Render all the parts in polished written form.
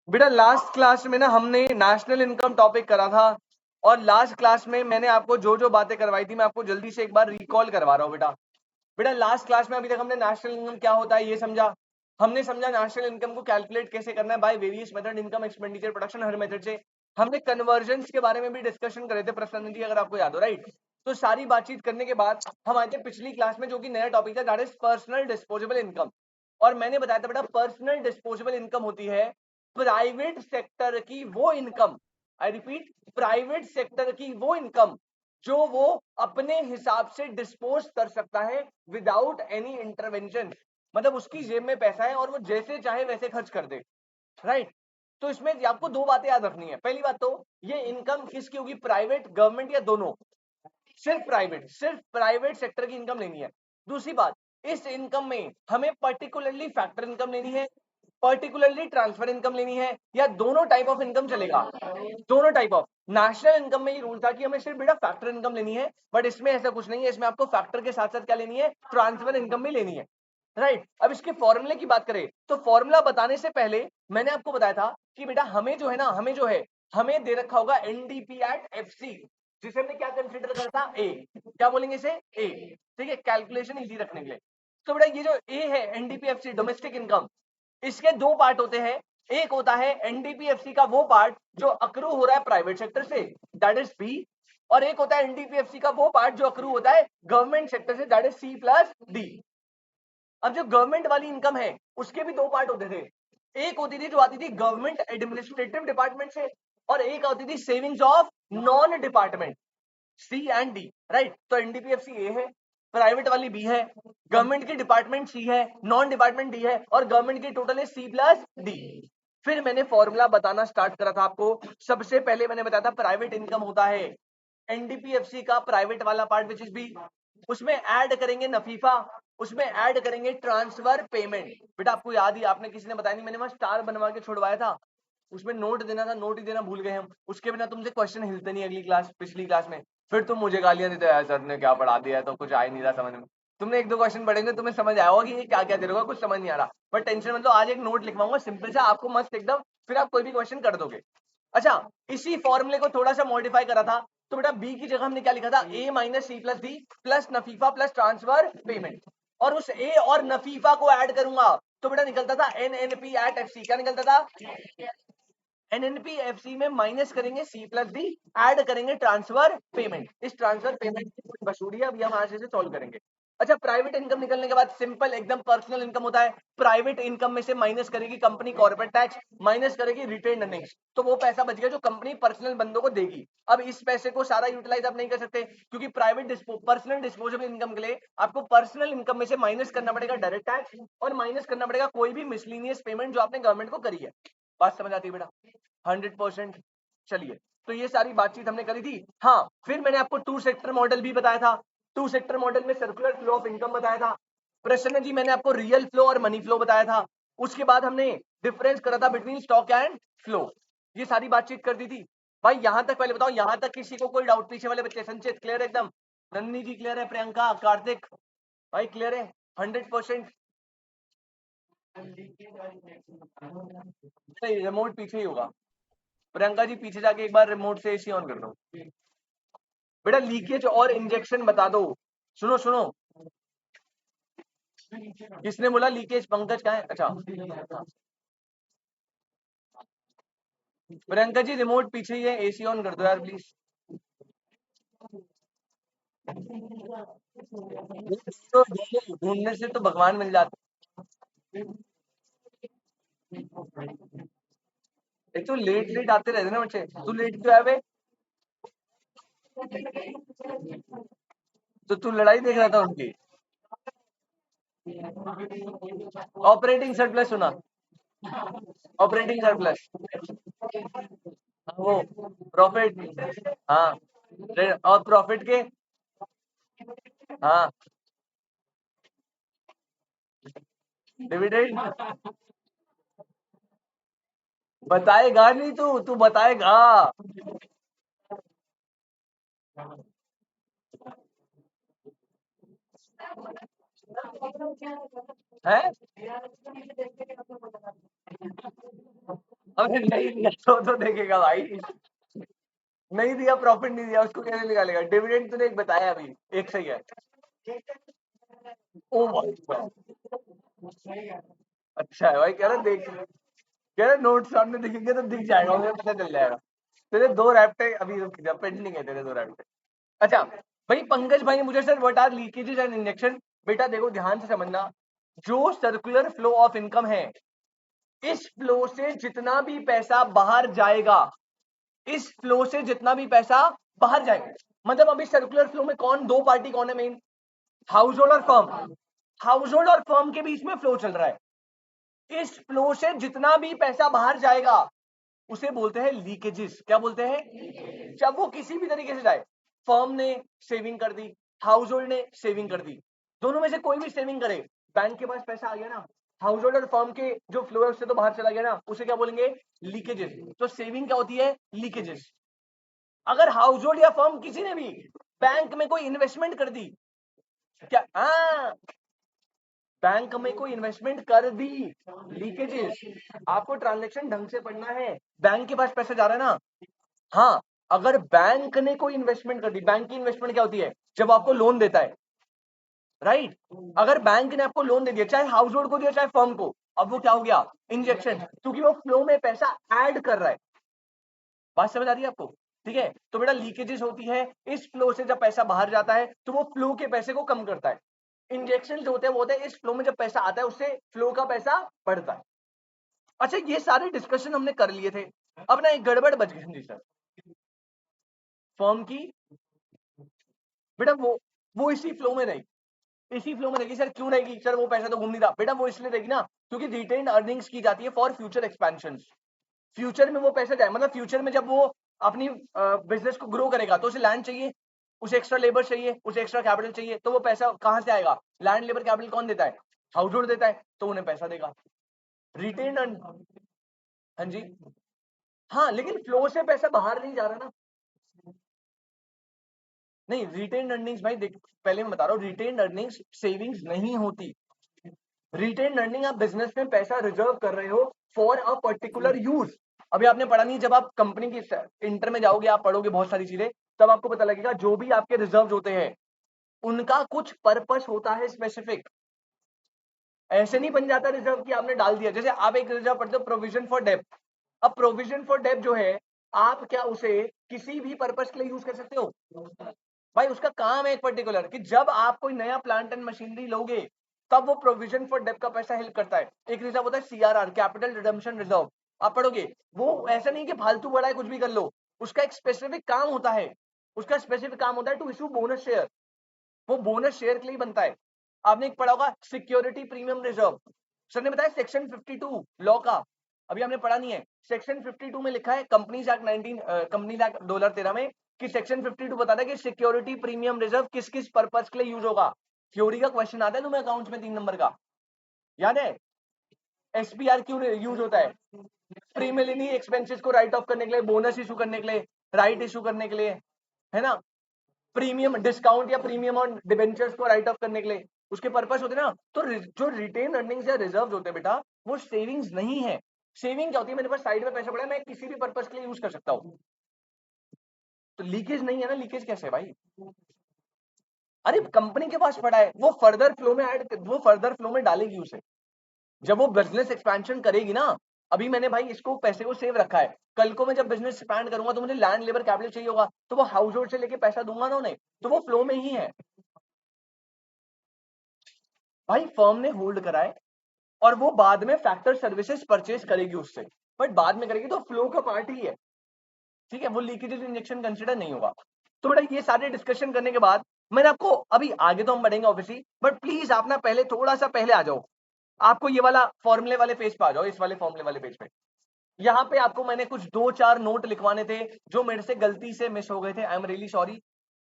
बेटा last class में ना हमने नेशनल इनकम टॉपिक करा था, और लास्ट क्लास में मैंने आपको जो जो बातें करवाई थी मैं आपको जल्दी से एक बार रिकॉल करवा रहा हूँ बेटा। बेटा लास्ट क्लास में अभी तक हमने नेशनल इनकम क्या होता है ये समझा, हमने समझा नेशनल इनकम को कैलकुलेट कैसे करना है by various method, income, expenditure, production, her method से। हमने कन्वर्जन के बारे में भी डिस्कशन करे थे पर्सनली, अगर आपको याद हो, राइट। तो सारी बातचीत करने के बाद हम आए थे पिछली क्लास में, जो कि नया टॉपिक था, that is personal disposable income. और मैंने बताया था बेटा पर्सनल डिस्पोजेबल इनकम होती है प्राइवेट सेक्टर की वो income, I repeat, private sector की वो इनकम जो वो अपने हिसाब से डिस्पोज कर सकता है विदाउट एनी इंटरवेंशन। मतलब उसकी जेब में पैसा है और वो जैसे चाहे वैसे खर्च कर दे, राइट। तो इसमें आपको दो बातें याद रखनी है। पहली बात तो ये इनकम किसकी होगी, प्राइवेट, गवर्नमेंट या दोनों? सिर्फ प्राइवेट सेक्टर की इनकम लेनी है। दूसरी बात, इस इनकम में हमें पर्टिकुलरली फैक्टर इनकम लेनी है, पर्टिकुलरली ट्रांसफर इनकम लेनी है, या दोनों टाइप ऑफ इनकम चलेगा? दोनों टाइप ऑफ। नेशनल इनकम में ये रूल था कि हमें सिर्फ बेटा फैक्टर इनकम लेनी है, बट इसमें ऐसा कुछ नहीं है, इसमें आपको फैक्टर के साथ साथ क्या लेनी है, ट्रांसफर इनकम भी लेनी है, राइट। अब इसके फॉर्मूले की बात करें तो फॉर्मूला बताने से पहले मैंने आपको बताया था कि बेटा हमें जो है ना, हमें दे रखा होगा एनडीपी एट एफसी, जिसे हमने क्या कंसीडर करा था, ए। क्या बोलेंगे इसे, ए। ठीक है, कैलकुलेशन इजी रखने के लिए। तो बेटा ये जो ए है एनडीपीएफसी डोमेस्टिक इनकम, इसके दो पार्ट होते हैं। एक होता है एनडीपीएफसी का वो पार्ट जो अक्रू हो रहा है प्राइवेट सेक्टर से, दैट इज बी। और एक होता है एनडीपीएफसी का वो पार्ट जो अक्रू होता है गवर्नमेंट सेक्टर से, that is C plus D. अब जो गवर्नमेंट वाली इनकम है उसके भी दो पार्ट होते थे। एक होती थी जो आती थी गवर्नमेंट एडमिनिस्ट्रेटिव डिपार्टमेंट से, और एक होती थी savings of non department, C and D, right. तो एनडीपीएफसी ए है, प्राइवेट वाली बी है, गवर्नमेंट की डिपार्टमेंट सी है, नॉन डिपार्टमेंट डी है, और गवर्नमेंट की टोटल है सी प्लस डी। फिर मैंने फॉर्मूला बताना स्टार्ट करा था आपको। सबसे पहले मैंने बताया था प्राइवेट इनकम होता है एनडीपीएफसी का प्राइवेट वाला पार्ट विच इज बी, उसमें ऐड करेंगे नफीफा, उसमें ऐड करेंगे ट्रांसफर पेमेंट। बेटा आपको याद ही, आपने किसी ने बताया नहीं, मैंने वहां स्टार बनवा के छुड़वाया था, उसमें नोट देना था, नोट ही देना भूल गए हम, उसके बिना तुमसे क्वेश्चन हिलते नहीं अगली क्लास, पिछली क्लास में। फिर तुम मुझे गालियां देते यार सर ने क्या पढ़ा दिया है, तो कुछ आ ही नहीं रहा समझ में। तुमने एक दो क्वेश्चन पढ़ेंगे तुम्हें समझ आया होगा कि ये क्या क्या दे रहा, कुछ समझ नहीं आ रहा, बट टेंशन मत लो, आज एक नोट लिखवाऊंगा सिंपल सा आपको मस्त एकदम, फिर आप कोई भी क्वेश्चन कर दोगे। अच्छा, इसी फॉर्मूले को थोड़ा सा मॉडिफाई करा था, तो बेटा बी की जगह हमने क्या लिखा था, A minus C plus D plus NFIA plus transfer payment, और उस ए और नफीफा को ऐड करूंगा तो बेटा निकलता था एनएनपी एट एफसी। क्या निकलता था, एनएनपीएफसी में माइनस करेंगे सी प्लस डी, ऐड करेंगे ट्रांसफर पेमेंट। इस ट्रांसफर पेमेंट की कुछ बसूड़ी है, अभी हम आज से सॉल्व करेंगे। अच्छा, प्राइवेट इनकम निकलने के बाद सिंपल एकदम पर्सनल इनकम होता है। प्राइवेट इनकम में से माइनस करेगी कंपनी कॉर्पोरेट टैक्स, माइनस करेगी रिटेन अर्निंग्स, तो वो पैसा बच गया जो कंपनी पर्सनल बंदों को देगी। अब इस पैसे को सारा यूटिलाइज आप नहीं कर सकते, क्योंकि प्राइवेट पर्सनल डिस्पोजेबल इनकम के लिए आपको पर्सनल इनकम में से माइनस करना पड़ेगा डायरेक्ट टैक्स, और माइनस करना पड़ेगा कोई भी मिसलिनियस पेमेंट जो आपने गवर्नमेंट को करी है। बात समझ आती है बेटा? 100%। चलिए, तो ये सारी बातचीत हमने करी थी। हाँ, फिर मैंने आपको टू सेक्टर मॉडल भी बताया था। टू सेक्टर मॉडल में सर्कुलर फ्लो ऑफ इनकम बताया था। प्रश्न जी मैंने आपको रियल फ्लो और मनी फ्लो बताया था। उसके बाद हमने डिफरेंस करा था बिटवीन स्टॉक एंड फ्लो। ये सारी बातचीत कर दी थी। भाई यहां तक पहले बताओ, यहां तक किसी को कोई डाउट? पीछे वाले बच्चे, संचित क्लियर एकदम, नन्नी जी क्लियर है, प्रियंका, कार्तिक भाई क्लियर है 100%? रिमोट पीछे ही होगा। प्रियंका जी पीछे जाके एक बार रिमोट से एसी ऑन कर दो। बेटा लीकेज और इंजेक्शन बता दो। सुनो सुनो, किसने बोला लीकेज? पंकज का है? अच्छा, प्रियंका जी रिमोट पीछे ही है, एसी ऑन कर दो यार प्लीज। तो ढूंढने से तो भगवान मिल जाते। एक तो लेट लेट आते रहते ना बच्चे, तू लेट क्यों आया बे? तो तू लड़ाई देख रहा था उनकी? ऑपरेटिंग सरप्लस सुना? ऑपरेटिंग सरप्लस, वो प्रॉफिट, हाँ, और प्रॉफिट के, हाँ, डिविडेंड। बताएगा नहीं तू, तू बताएगा है? अबे नहीं दिया तो देखेगा भाई, नहीं दिया प्रॉफिट नहीं दिया उसको कैसे निकालेगा? डिविडेंड तूने एक बताया अभी, एक सही है। ओ भाई अच्छा है भाई, कह रहा देख, कह रहा नोट सामने दिखेंगे तो दिख जाएगा, मुझे पता चल जाएगा। तेरे दो रैप्टे अभी रुक जा, पेंडिंग है तेरे दो रैप्टे। अच्छा भाई पंकज भाई मुझे sir what are leakages and injection, बेटा देखो ध्यान से समझना, जो सर्कुलर फ्लो ऑफ इनकम है, इस फ्लो से जितना भी पैसा बाहर जाएगा, इस फ्लो से जितना भी पैसा बाहर जाएगा, मतलब अभी सर्कुलर फ्लो में कौन दो पार्टी कौन है मेन? हाउस होल्ड और फर्म। हाउस होल्ड और फर्म के बीच में फ्लो चल रहा है, इस फ्लो से जितना भी पैसा बाहर जाएगा उसे बोलते हैं लीकेजेस। क्या बोलते हैं? जब वो किसी भी तरीके से जाए, फर्म ने सेविंग कर दी, हाउस होल्ड ने सेविंग कर दी, दोनों में से कोई भी सेविंग करे, बैंक के पास पैसा आ गया ना, हाउस होल्ड और फर्म के जो फ्लो है उससे तो बाहर चला गया ना, उसे क्या बोलेंगे? लीकेजेस। तो सेविंग क्या होती है? लीकेजेस। अगर हाउस होल्ड या फर्म किसी ने भी बैंक में कोई इन्वेस्टमेंट कर दी, क्या हाँ, बैंक में कोई इन्वेस्टमेंट कर दी, लीकेजेस। आपको ट्रांजैक्शन ढंग से पढ़ना है, बैंक के पास पैसा जा रहा है ना, हाँ, अगर बैंक ने कोई इन्वेस्टमेंट कर दी, बैंक की इन्वेस्टमेंट क्या होती है? जब आपको लोन देता है, राइट? अगर बैंक ने आपको लोन दे दिया, चाहे हाउस होल्ड को दिया चाहे फर्म को, अब वो क्या हो गया? इंजेक्शन, क्योंकि वो फ्लो में पैसा ऐड कर रहा है। बात समझ आ रही है आपको? ठीक है, तो बेटा लीकेजेस होती है इस फ्लो से, जब पैसा बाहर जाता है तो वो फ्लो के पैसे को कम करता है। इंजेक्शन जो होते हैं वो होते हैं इस फ्लो में जब पैसा आता है उससे फ्लो का पैसा बढ़ता है। अच्छा ये सारे डिस्कशन हमने कर लिए थे, अब ना एक गड़बड़ बच गई जी सर, फर्म की, बेटा वो इसी फ्लो में रहेगी, इसी फ्लो में रहेगी। सर क्यों रहेगी? सर वो पैसा तो घूम नहीं रहा, बेटा वो इसलिए रहेगी ना क्योंकि रिटेन्ड अर्निंग्स की जाती है फॉर फ्यूचर एक्सपेंशन। फ्यूचर में वो पैसा जाए, मतलब फ्यूचर में जब वो अपनी बिजनेस को ग्रो करेगा तो उसे लैंड चाहिए, उसे एक्स्ट्रा लेबर चाहिए, उसे एक्स्ट्रा कैपिटल चाहिए, तो वो पैसा कहां से आएगा? लैंड लेबर कैपिटल कौन देता है? हाउस होल्ड देता है, तो उन्हें पैसा देगा। रिटेन्ड, हाँ जी, हाँ लेकिन फ्लो से पैसा बाहर नहीं जा रहा ना। नहीं रिटेन्ड अर्निंग्स भाई देख, पहले मैं बता रहा हूँ, रिटेन्ड अर्निंग्स सेविंग्स नहीं होती। रिटेन्ड अर्निंग आप बिजनेस में पैसा रिजर्व कर रहे हो फॉर अ पर्टिकुलर यूज। अभी आपने पढ़ा नहीं, जब आप कंपनी की इंटर में जाओगे, आप पढ़ोगे बहुत सारी चीजें, तब आपको पता लगेगा जो भी आपके रिजर्व होते हैं उनका कुछ पर्पस होता है स्पेसिफिक। ऐसे नहीं बन जाता रिजर्व की आपने डाल दिया, जैसे आप एक रिजर्व पढ़ते हो प्रोविजन फॉर डेप्थ। अब प्रोविजन फॉर डेप्थ जो है, आप क्या उसे किसी भी पर्पस के लिए यूज कर सकते हो? भाई उसका काम है एक पर्टिकुलर, कि जब आप कोई नया प्लांट एंड मशीनरी लोगे तब वो प्रोविजन फॉर डेप्थ का पैसा हेल्प करता है। एक रिजर्व होता है सीआरआर, कैपिटल रिडम्पशन रिजर्व, आप पढ़ोगे। वो ऐसा नहीं कि फालतू बड़ा है कुछ भी कर लो, उसका एक स्पेसिफिक काम होता है, उसका स्पेसिफिक काम होता है टू इशू बोनस शेयर, वो बोनस शेयर के लिए बनता है। आपने एक पढ़ा होगा सिक्योरिटी प्रीमियम रिजर्व, सर ने बताया सेक्शन 52 लॉ का, अभी आपने पढ़ा नहीं है। सेक्शन 52 में लिखा है कंपनीज एक्ट 19 कंपनीज एक्ट 2013 में, कि सेक्शन 52 बताता है कि सिक्योरिटी प्रीमियम रिजर्व किस किस पर्पस के लिए यूज होगा। थ्योरी का क्वेश्चन आता है तुम्हें अकाउंट्स में 3 नंबर का, याद है? एसपीआर क्यों यूज होता है? प्रीमिलिनी एक्सपेंसेस को राइट ऑफ करने के लिए, बोनस इशू करने के लिए, राइट इशू करने के लिए, है ना? प्रीमियम डिस्काउंट या प्रीमियम ऑन डिबेंचर्स को राइट ऑफ करने के लिए, उसके पर्पस होते हैं ना। तो जो रिटेन अर्निंग्स या रिजर्व होते हैं बेटा, वो सेविंग्स नहीं है। सेविंग क्या होती है? मेरे पास साइड में पैसा पड़ा है, मैं किसी भी पर्पस के लिए यूज कर सकता हूँ। तो लीकेज नहीं है ना, लीकेज कैसे है भाई? अरे कंपनी के पास पड़ा है, वो फर्दर फ्लो में ऐड, वो फर्दर फ्लो में डालेगी उसे, जब वो बिजनेस एक्सपेंशन करेगी ना। अभी मैंने भाई इसको पैसे को सेव रखा है, कल को मैं जब बिजनेस एक्सपैंड करूंगा तो मुझे लैंड लेबर कैपिटल चाहिए होगा, तो वो हाउस होल्ड से लेके पैसा दूंगा ना उन्हें, तो वो फ्लो में ही है। भाई फर्म ने होल्ड करा है और वो बाद में फैक्टर सर्विसेज परचेज करेगी उससे, बट बाद में करेगी तो फ्लो का पार्ट ही है, ठीक है? वो लीकेजेस इंजेक्शन कंसिडर नहीं होगा। तो बेटा ये सारे डिस्कशन करने के बाद मैंने आपको, अभी आगे तो हम बढ़ेंगे ऑब्वियसली, बट प्लीज आप ना पहले थोड़ा सा पहले आ जाओ, आपको ये वाला फॉर्मूले वाले पेज पे आ जाओ, इस वाले फॉर्मूले वाले पेज पे। यहाँ पे आपको मैंने कुछ 2-4 नोट लिखवाने थे जो मेरे से गलती से मिस हो गए थे, आई एम रियली सॉरी।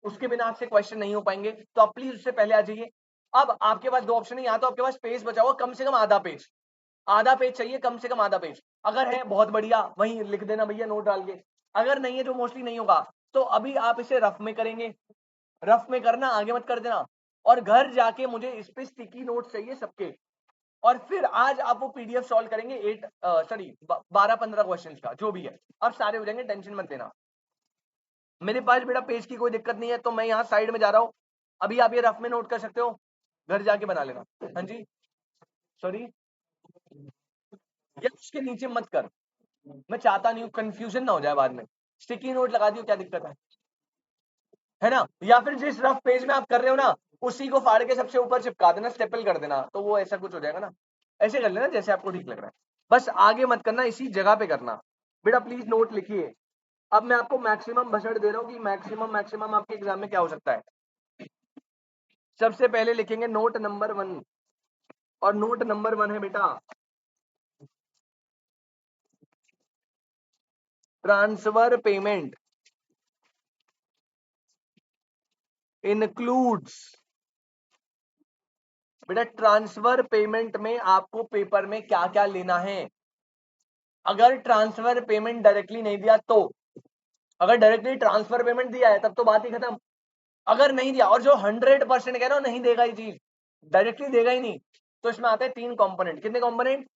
उसके बिना आपसे क्वेश्चन नहीं हो पाएंगे, तो आप प्लीज उससे पहले आ जाइए। अब आपके पास दो ऑप्शन है, या तो आपके पास पेज बचा हुआ कम से कम आधा पेज, आधा पेज चाहिए कम से कम आधा पेज, अगर है बहुत बढ़िया वहीं लिख देना भैया नोट डाल के, अगर नहीं है जो मोस्टली नहीं होगा, तो अभी आप इसे रफ में करेंगे, रफ में करना, आगे मत कर देना। और घर जाके मुझे इस पे स्टिकी नोट चाहिए सबके, और फिर आज आप वो पीडीएफ सॉल्व करेंगे 12-15 क्वेश्चन का जो भी है, अब सारे हो जाएंगे, टेंशन मत लेना। मेरे पास बेटा पेज की कोई दिक्कत नहीं है, तो मैं यहाँ साइड में जा रहा हूँ, अभी आप ये रफ में नोट कर सकते हो, घर जाके बना लेना। हाँ जी, सॉरी, या उसके नीचे मत कर, मैं चाहता नहीं हूँ कंफ्यूजन ना हो जाए बाद में। स्टिकी नोट लगा दियो, क्या दिक्कत है ना? या फिर जिस रफ पेज में आप कर रहे हो ना, उसी को फाड़ के सबसे ऊपर चिपका देना, स्टेपल कर देना, तो वो ऐसा कुछ हो जाएगा ना। ऐसे कर लेना जैसे आपको ठीक लग रहा है, बस आगे मत करना, इसी जगह पे करना। बेटा प्लीज नोट लिखिए। अब मैं आपको मैक्सिमम बजट दे रहा हूँ कि मैक्सिमम मैक्सिमम आपके एग्जाम में क्या हो सकता है। सबसे पहले लिखेंगे नोट नंबर 1, और नोट नंबर 1 है बेटा ट्रांसफर पेमेंट इंक्लूड्स। बेटा ट्रांसफर पेमेंट में आपको पेपर में क्या क्या लेना है। अगर ट्रांसफर पेमेंट डायरेक्टली नहीं दिया तो, अगर डायरेक्टली ट्रांसफर पेमेंट दिया है तब तो बात ही खत्म। अगर नहीं दिया, और जो 100% कह रहा हूं नहीं देगा ये चीज, डायरेक्टली देगा ही नहीं, तो इसमें आते हैं 3 कंपोनेंट। कितने कंपोनेंट?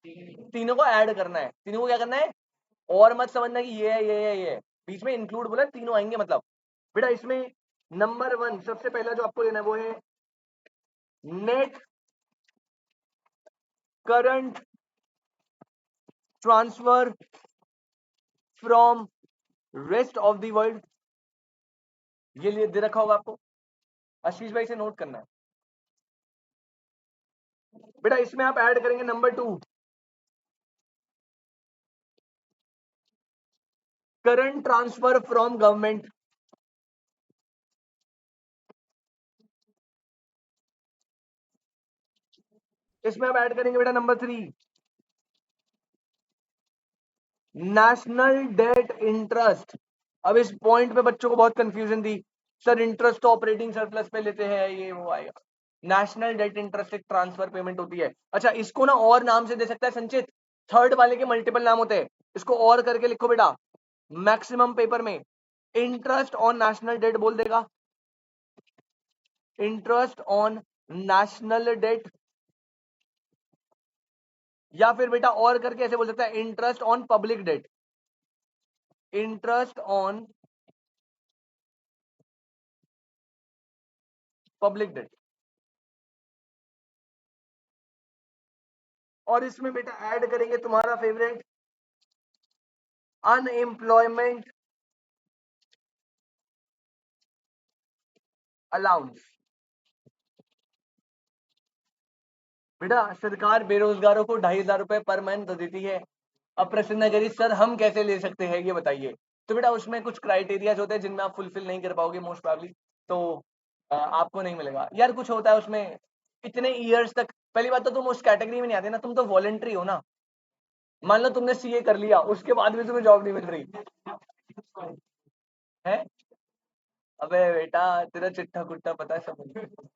तीनों को ऐड करना है। तीनों को क्या करना है? और मत समझना कि ये है ये है ये है, बीच में इंक्लूड बोला, तीनों आएंगे मतलब। बेटा इसमें नंबर 1 सबसे पहला जो आपको लेना है वो है net current transfer from rest of the world. ये लिए दे रखा होगा आपको, आशीष भाई से नोट करना है। बेटा इसमें आप ऐड करेंगे number 2 current transfer from government. इसमें आप ऐड करेंगे बेटा नंबर 3 नेशनल डेट इंटरेस्ट। अब इस पॉइंट पे बच्चों को बहुत कंफ्यूजन थी, सर इंटरेस्ट तो ऑपरेटिंग सरप्लस पे लेते हैं, ये वो आएगा। नेशनल डेट इंटरेस्ट एक ट्रांसफर पेमेंट होती है। अच्छा इसको ना और नाम से दे सकता है संचित, थर्ड वाले के मल्टीपल नाम होते हैं, इसको और करके लिखो बेटा। मैक्सिमम पेपर में इंटरेस्ट ऑन नेशनल डेट बोल देगा, इंटरेस्ट ऑन नेशनल डेट, या फिर बेटा और करके ऐसे बोल सकता है interest on public debt, interest on public debt. और इसमें बेटा ऐड करेंगे तुम्हारा फेवरेट अनएम्प्लॉयमेंट अलाउंस। बेटा सरकार बेरोजगारों को 2,500 रुपए पर मंथ देती है। अब प्रश्न न करिए सर हम कैसे ले सकते हैं, ये बताइए। तो बेटा उसमें कुछ क्राइटेरियाज होते हैं जिनमें आप फुलफिल नहीं कर पाओगे मोस्ट प्रोबेबली, तो आपको नहीं मिलेगा यार। कुछ होता है उसमें इतने ईयर्स तक, पहली बात तो तुम उस कैटेगरी में नहीं आते ना, तुम तो वॉलंटरी हो ना। मान लो तुमने सीए कर लिया, उसके बाद भी तुम्हें जॉब नहीं मिल रही है। अबे बेटा तेरा चिट्ठा कुट्टा पता है सब,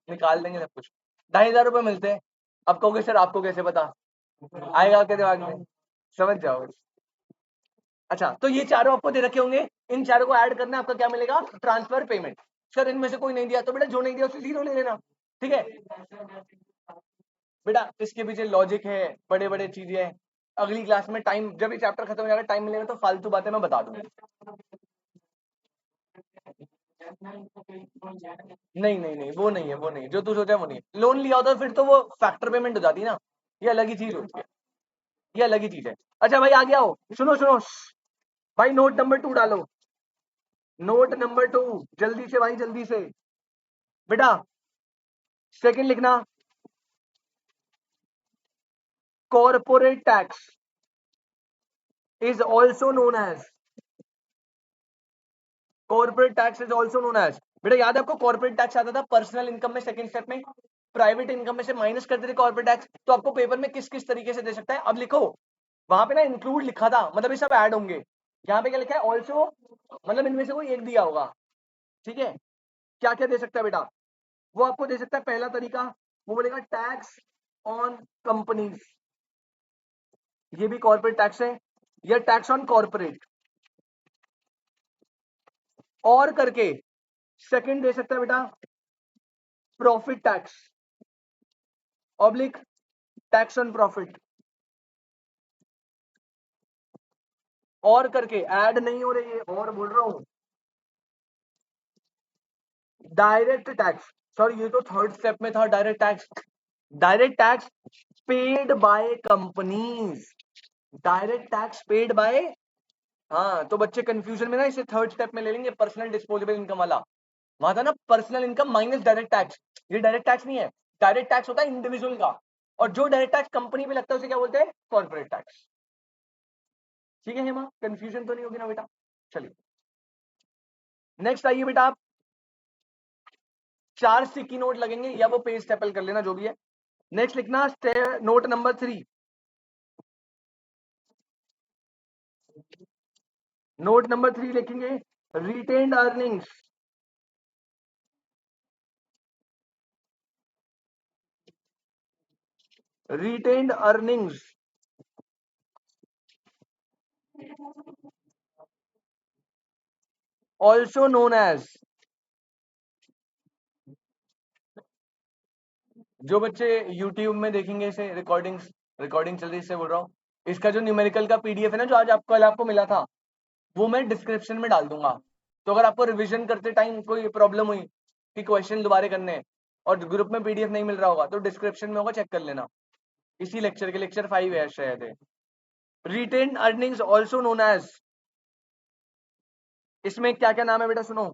निकाल देंगे सब कुछ। 2,500 रुपए मिलते हैं। अब कहोगे सर आपको कैसे पता, आएगा आपके दिमाग में, समझ जाओ। अच्छा तो ये चारों आपको दे रखे होंगे, इन चारों को ऐड करना, आपका क्या मिलेगा? Transfer payment. सर इनमें से कोई नहीं दिया तो बेटा जो नहीं दिया उसे 0 ले लेना, ठीक है। बेटा इसके पीछे लॉजिक है, बड़े बड़े चीजें हैं। अगली क्लास में टाइम, जब ये चैप्टर खत्म हो जाएगा, टाइम मिलेगा तो फालतू बातें मैं बता दूंगा। नहीं नहीं नहीं, वो नहीं है, वो नहीं है जो तू सोचा, वो नहीं है। लोन लिया होता फिर तो वो फैक्टर पेमेंट हो जाती है ना, ये अलग ही चीज होती है, ये अलग ही चीज है। अच्छा भाई आ गया हो, सुनो सुनो भाई, नोट नंबर 2 डालो, नोट नंबर 2 जल्दी से भाई जल्दी से। बेटा सेकंड लिखना, corporate tax is also known as, corporate tax is also known as. बेटा याद है आपको कॉर्पोरेट टैक्स आता था पर्सनल इनकम में, सेकंड स्टेप में प्राइवेट इनकम में से माइनस करते थे कॉर्पोरेट टैक्स। तो आपको पेपर में किस किस तरीके से दे सकता है, अब लिखो। वहां पे ना इंक्लूड लिखा था, मतलब ये सब ऐड होंगे। यहाँ पे क्या लिखा है? ऑल्सो, मतलब इनमें से कोई एक दिया होगा, ठीक है। क्या क्या दे सकता है बेटा? वो आपको दे सकता है, पहला तरीका वो बोलेगा टैक्स ऑन कंपनीज, ये भी कॉर्पोरेट टैक्स है, या टैक्स ऑन कॉर्पोरेट, और करके सेकंड दे सकता है बेटा profit tax oblique tax on profit, और करके ऐड नहीं हो रही है, और बोल रहा हूं डायरेक्ट टैक्स, सॉरी ये तो थर्ड स्टेप में था direct tax, direct tax paid by companies, direct tax paid by, हाँ तो बच्चे कंफ्यूजन में ना इसे थर्ड स्टेप में ले लेंगे, पर्सनल डिस्पोजेबल इनकम वाला, वहां था ना personal income minus direct tax, ये डायरेक्ट टैक्स नहीं है, डायरेक्ट टैक्स होता है इंडिविजुअल का, और जो डायरेक्ट टैक्स कंपनी पे लगता है उसे क्या बोलते हैं, कॉर्पोरेट टैक्स। ठीक है हेमा, कंफ्यूजन तो नहीं होगी ना बेटा। चलिए नेक्स्ट आइए बेटा, आप 4 स्टिकी नोट लगेंगे या वो पेज स्टेपल कर लेना जो भी है। नेक्स्ट लिखना नोट नंबर 3, नोट नंबर 3 लिखेंगे retained earnings, retained earnings also known as, जो बच्चे YouTube में देखेंगे इसे रिकॉर्डिंग चल रही है इससे बोल रहा हूँ, इसका जो न्यूमेरिकल का पीडीएफ है ना जो आज आपको कल आपको मिला था, वो मैं डिस्क्रिप्शन में डाल दूंगा, तो अगर आपको रिवीजन करते टाइम कोई प्रॉब्लम हुई कि क्वेश्चन दोबारा करने हैं और ग्रुप में पीडीएफ नहीं मिल रहा होगा तो डिस्क्रिप्शन में होगा, चेक कर लेना, इसी लेक्चर के लेक्चर 5 है शायद है। Retain earnings also known as, इसमें क्या क्या नाम है बेटा सुनो,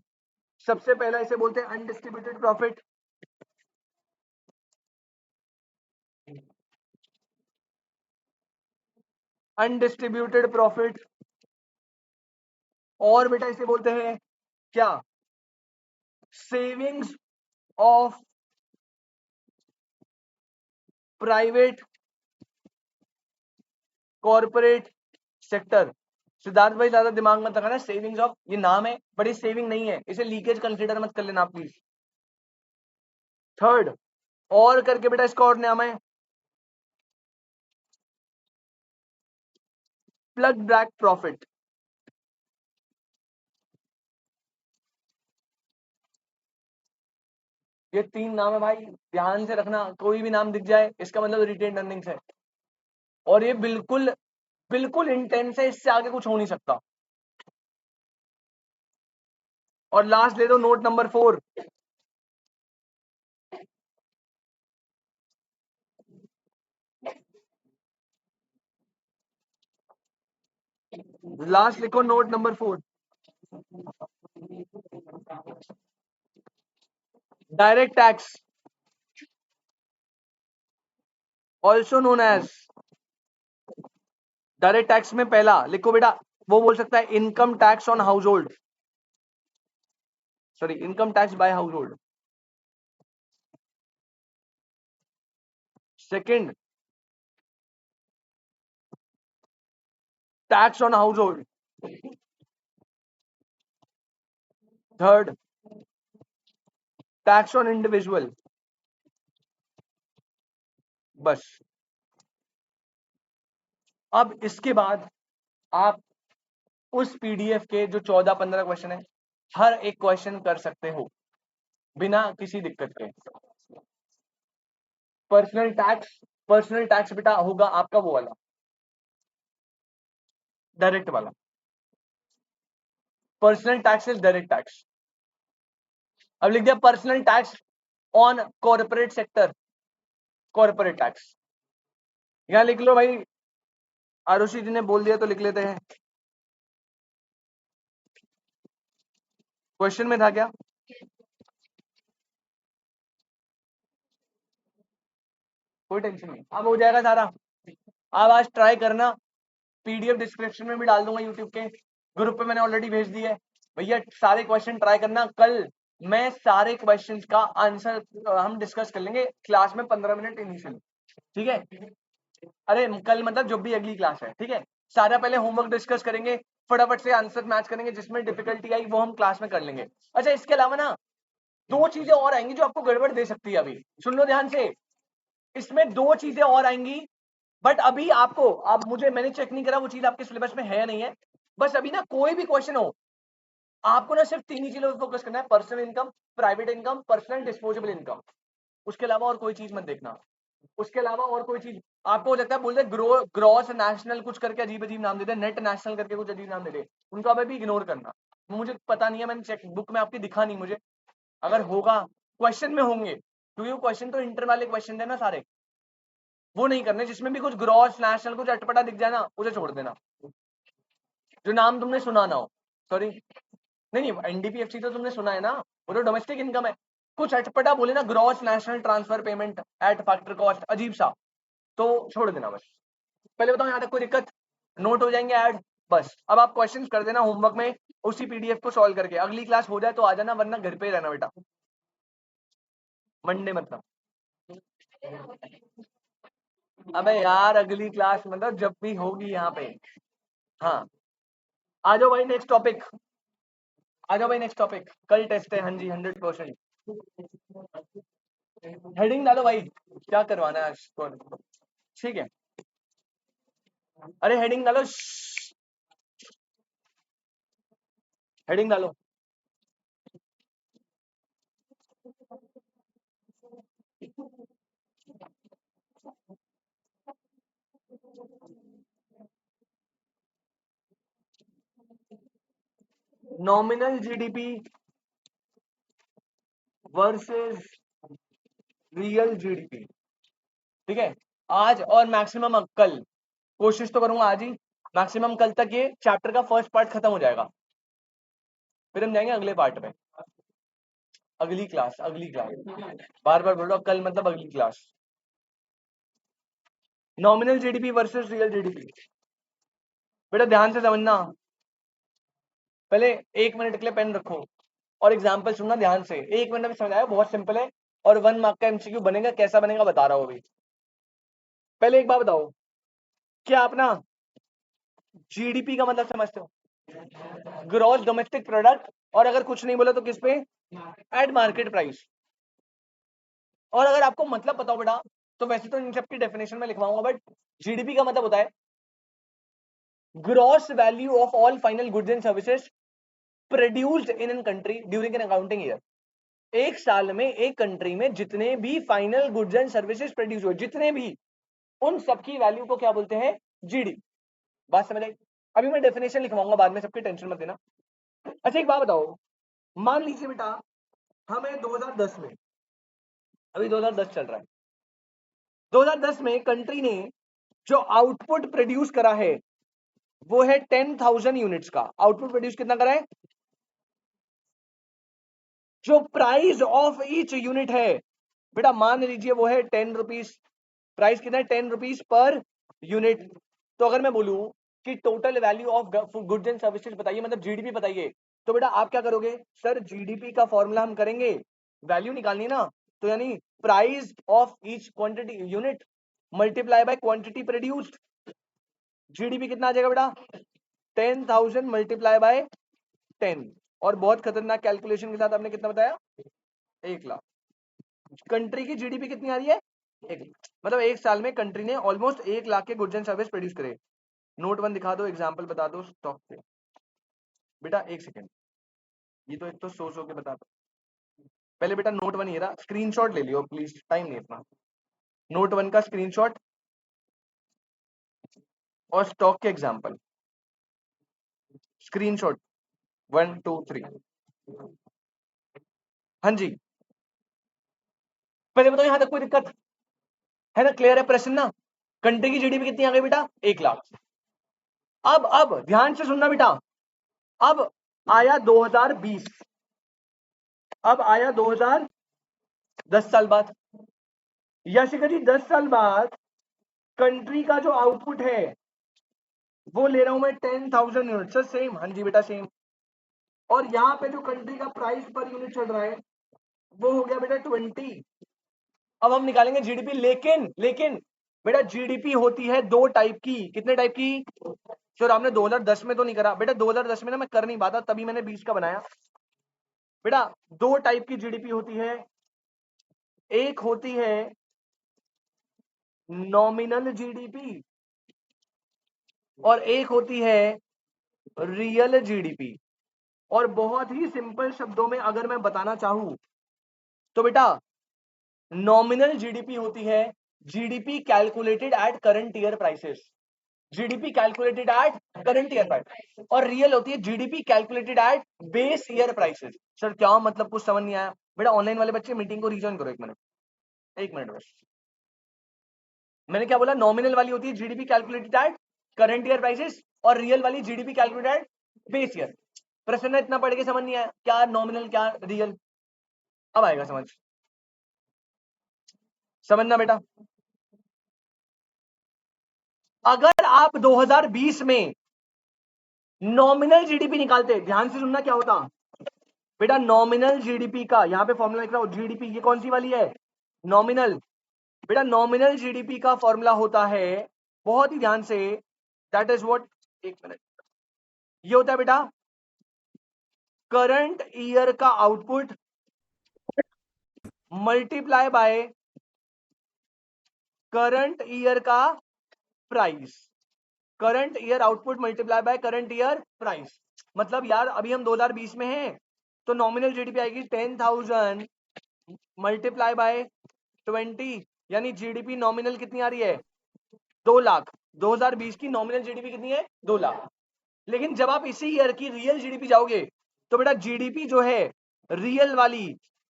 सबसे पहला इसे बोलते हैं अनडिस्ट्रीब्यूटेड प्रॉफिट, अनडिस्ट्रीब्यूटेड प्रॉफिट, और बेटा इसे बोलते हैं क्या, savings of private corporate sector. Siddharth भाई ज्यादा दिमाग मत लगाना, सेविंग्स ऑफ ये नाम है बट ये सेविंग नहीं है, इसे लीकेज कंसीडर मत कर लेना प्लीज। थर्ड, और करके बेटा इसका और नाम है प्लग बैक प्रॉफिट, ये 3 नाम है भाई, ध्यान से रखना, कोई भी नाम दिख जाए इसका मतलब रिटेन अर्निंग्स है, और ये बिल्कुल बिल्कुल इंटेंस है, इससे आगे कुछ हो नहीं सकता। और लास्ट ले दो नोट नंबर 4, लास्ट लिखो note number 4, direct tax also known as, direct tax में पहला लिखो बेटा, वो बोल सकता है income tax on household, sorry income tax by household. Second, tax on household. Third, tax on individual. बस अब इसके बाद आप उस पीडीएफ के जो 14-15 क्वेश्चन है हर एक क्वेश्चन कर सकते हो बिना किसी दिक्कत के। पर्सनल टैक्स बेटा होगा आपका वो वाला डायरेक्ट वाला, personal tax is direct tax. अब लिख दिया personal tax on corporate sector, corporate tax, यहां लिख लो भाई, आरुषि जी ने बोल दिया तो लिख लेते हैं। क्वेश्चन में था क्या, कोई टेंशन नहीं, अब हो जाएगा सारा। अब आज ट्राई करना, पीडीएफ डिस्क्रिप्शन में भी डाल दूंगा यूट्यूब के, ग्रुप पे मैंने ऑलरेडी भेज दिया है भैया, सारे क्वेश्चन ट्राई करना। कल मैं सारे क्वेश्चंस का आंसर हम डिस्कस कर लेंगे क्लास में 15 मिनट इनिशियली, ठीक है। अरे कल मतलब जब भी अगली क्लास है, ठीक है, सारा पहले होमवर्क डिस्कस करेंगे, फटाफट से आंसर मैच करेंगे, जिसमें डिफिकल्टी आई वो हम क्लास में कर लेंगे। अच्छा इसके अलावा ना 2 चीजें और आएंगी जो आपको गड़बड़ दे सकती है, अभी सुन लो ध्यान से, इसमें 2 चीजें और आएंगी, बट अभी आपको, अब मुझे मैंने चेक नहीं करा वो चीज आपके सिलेबस में है या नहीं है, बस अभी ना कोई भी क्वेश्चन हो आपको ना सिर्फ 3 ही चीजों पर फोकस करना है, personal income, private income, personal disposable income, उसके अलावा और कोई चीज मत देखना। उसके अलावा और कोई चीज आपको हो जाता है, बोलते ग्रॉस नेशनल कुछ करके अजीब अजीब नाम देते हैं, नेट नेशनल करके कुछ अजीब नाम देते हैं, उनको आप भी इग्नोर करना। मुझे पता नहीं है, मैंने चेक बुक में आपकी दिखा नहीं मुझे, अगर होगा क्वेश्चन में होंगे, क्योंकि वो क्वेश्चन तो इंटर वाले क्वेश्चन है ना सारे, वो नहीं करने। जिसमें भी कुछ ग्रॉस नेशनल कुछ अटपटा दिख जाए ना, उसे छोड़ देना, जो नाम तुमने सुना ना हो। सॉरी, नहीं नहीं, एनडीपीएफसी तो तुमने सुना है ना, वो तो डोमेस्टिक इनकम है। कुछ अटपटा बोले ना, gross national transfer payment eight factor cost, अजीब सा, तो छोड़ देना बस। पहले बताओ यहाँ तक कोई दिक्कत? नोट हो जाएंगे ऐड, बस। अब आप क्वेश्चंस कर देना होमवर्क में, उसी पीडीएफ को सॉल्व करके। अगली क्लास हो जाए तो आ जाना, वरना घर पे ही रहना बेटा, मंडे मतलब। अबे यार अगली क्लास मतलब जब भी होगी यहाँ पे। हाँ, आ जाओ भाई नेक्स्ट टॉपिक, आ जाओ भाई नेक्स्ट टॉपिक। कल टेस्ट है, हाँ जी 100%। हेडिंग डालो भाई, क्या करवाना है आज, ठीक है। अरे हेडिंग डालो, हेडिंग डालो। Nominal GDP versus real GDP, ठीक है। आज और मैक्सिमम कल, कोशिश तो करूंगा आज ही, मैक्सिमम कल तक ये चैप्टर का फर्स्ट पार्ट खत्म हो जाएगा, फिर हम जाएंगे अगले पार्ट में। अगली क्लास, अगली क्लास, बार बार बोल रहा हूं, कल मतलब अगली class. Nominal GDP versus real GDP, बेटा ध्यान से समझना। पहले 1 मिनट के लिए पेन रखो और एग्जाम्पल सुनना ध्यान से। 1 मिनट में समझ आया, बहुत सिंपल है, और 1 मार्क का एमसीक्यू बनेगा। कैसा बनेगा बता रहा हूं अभी। पहले एक बात बताओ, क्या आप ना जीडीपी का मतलब समझते हो? ग्रॉस डोमेस्टिक प्रोडक्ट, और अगर कुछ नहीं बोला तो किस पे? Eight market price. और अगर आपको मतलब बताओ बेटा, तो वैसे तो इन सब की डेफिनेशन में लिखवाऊंगा, बट जीडीपी का मतलब होता है gross value of all final goods and services produced in an country during an accounting year. एक साल में एक कंट्री में जितने भी final goods and services produce हुए, जितने भी, उन सबकी वैल्यू को क्या बोलते हैं? जीडीपी। बात समझ आई? अभी मैं डेफिनेशन लिखवाऊंगा बाद में, सबकी टेंशन मत देना। अच्छा एक बात बताओ, मान लीजिए बेटा हमें 2010 में, अभी 2010 चल रहा है, 2010 में कंट्री ने जो आउटपुट प्रोड्यूस करा है वो है 10,000 यूनिट्स का। आउटपुट प्रोड्यूस कितना करा है? जो प्राइस ऑफ ईच यूनिट है बेटा, मान लीजिए वो है 10 रुपीज। प्राइस कितना है? 10 रुपीज पर यूनिट। तो अगर मैं बोलूं कि total value of goods and services बताइए, मतलब जीडीपी बताइए, तो बेटा आप क्या करोगे? सर जीडीपी का फॉर्मूला हम करेंगे, वैल्यू निकालनी ना, तो यानी price of each quantity unit multiply by quantity produced. GDP कितना आ जाएगा बेटा? 10,000 मल्टीप्लाई बाय 10। और बहुत खतरनाक कैलकुलेशन के साथ आपने कितना बताया? 1 लाख। कंट्री की जीडीपी कितनी आ रही है? 1 लाख। मतलब एक साल में कंट्री ने ऑलमोस्ट 1 लाख के गुड्स एंड सर्विस प्रोड्यूस करे। नोट 1 दिखा दो, एग्जाम्पल बता दो स्टॉक पे। बेटा एक सेकेंड, ये तो एक तो सो के बता दो। पहले बेटा नोट 1 ये रहा, स्क्रीनशॉट ले लियो प्लीज, टाइम नहीं इतना। नोट 1 का स्क्रीनशॉट और स्टॉक के एग्जाम्पल, स्क्रीनशॉट 1 2 3। हाँ जी, पहले बताओ यहां तक कोई दिक्कत है ना? क्लियर है प्रश्न ना? कंट्री की जीडीपी कितनी आ गई बेटा? 1 लाख। अब ध्यान से सुनना बेटा, अब आया 2020, अब आया 2000, 10 साल बाद, यशिका जी 10 साल बाद कंट्री का जो आउटपुट है वो ले रहा हूं मैं 10,000 यूनिट। Sir same? हाँ जी बेटा सेम। और यहाँ पे जो कंट्री का प्राइस पर यूनिट चल रहा है वो हो गया बेटा 20। अब हम निकालेंगे जीडीपी, लेकिन लेकिन बेटा जीडीपी होती है 2 टाइप की। कितने टाइप की? सर आपने 2010 में तो नहीं करा बेटा, 2010 में ना मैं कर नहीं पाता, तभी मैंने 20 का बनाया। बेटा 2 टाइप की जीडीपी होती है, एक होती है नॉमिनल जीडीपी और एक होती है रियल जीडीपी। और बहुत ही सिंपल शब्दों में अगर मैं बताना चाहूं तो बेटा नॉमिनल जीडीपी होती है GDP calculated at current year prices, GDP calculated at current year price, और रियल होती है GDP calculated at base year prices. Sir क्या मतलब, कुछ समझ नहीं आया बेटा? ऑनलाइन वाले बच्चे मीटिंग को रिजॉइन करो, एक मिनट बस। मैंने क्या बोला? नॉमिनल वाली होती है GDP calculated at current year prices, और रियल वाली GDP calculated at base year. प्रश्न इतना पढ़ के समझ नहीं आया क्या नॉमिनल क्या रियल? अब आएगा समझ, समझना बेटा। अगर आप 2020 में नॉमिनल जीडीपी निकालते, ध्यान से सुनना क्या होता बेटा, नॉमिनल जीडीपी का यहां पे फॉर्मूला लिख रहा हूं, जीडीपी ये कौन सी वाली है? नॉमिनल। बेटा नॉमिनल जीडीपी का फॉर्मूला होता है, बहुत ही ध्यान से, दैट इज व्हाट, एक मिनट, ये होता है बेटा करंट ईयर का output multiply by current year का price, current year output multiply by current year price. मतलब यार अभी हम 2020 में हैं, तो नॉमिनल जीडीपी आएगी 10,000 मल्टीप्लाई बाय 20, यानी जीडीपी नॉमिनल कितनी आ रही है? 2 लाख। 2020 की नॉमिनल जीडीपी कितनी है? 2 लाख। लेकिन जब आप इसी ईयर की रियल जीडीपी जाओगे, तो बेटा जीडीपी जो है रियल वाली,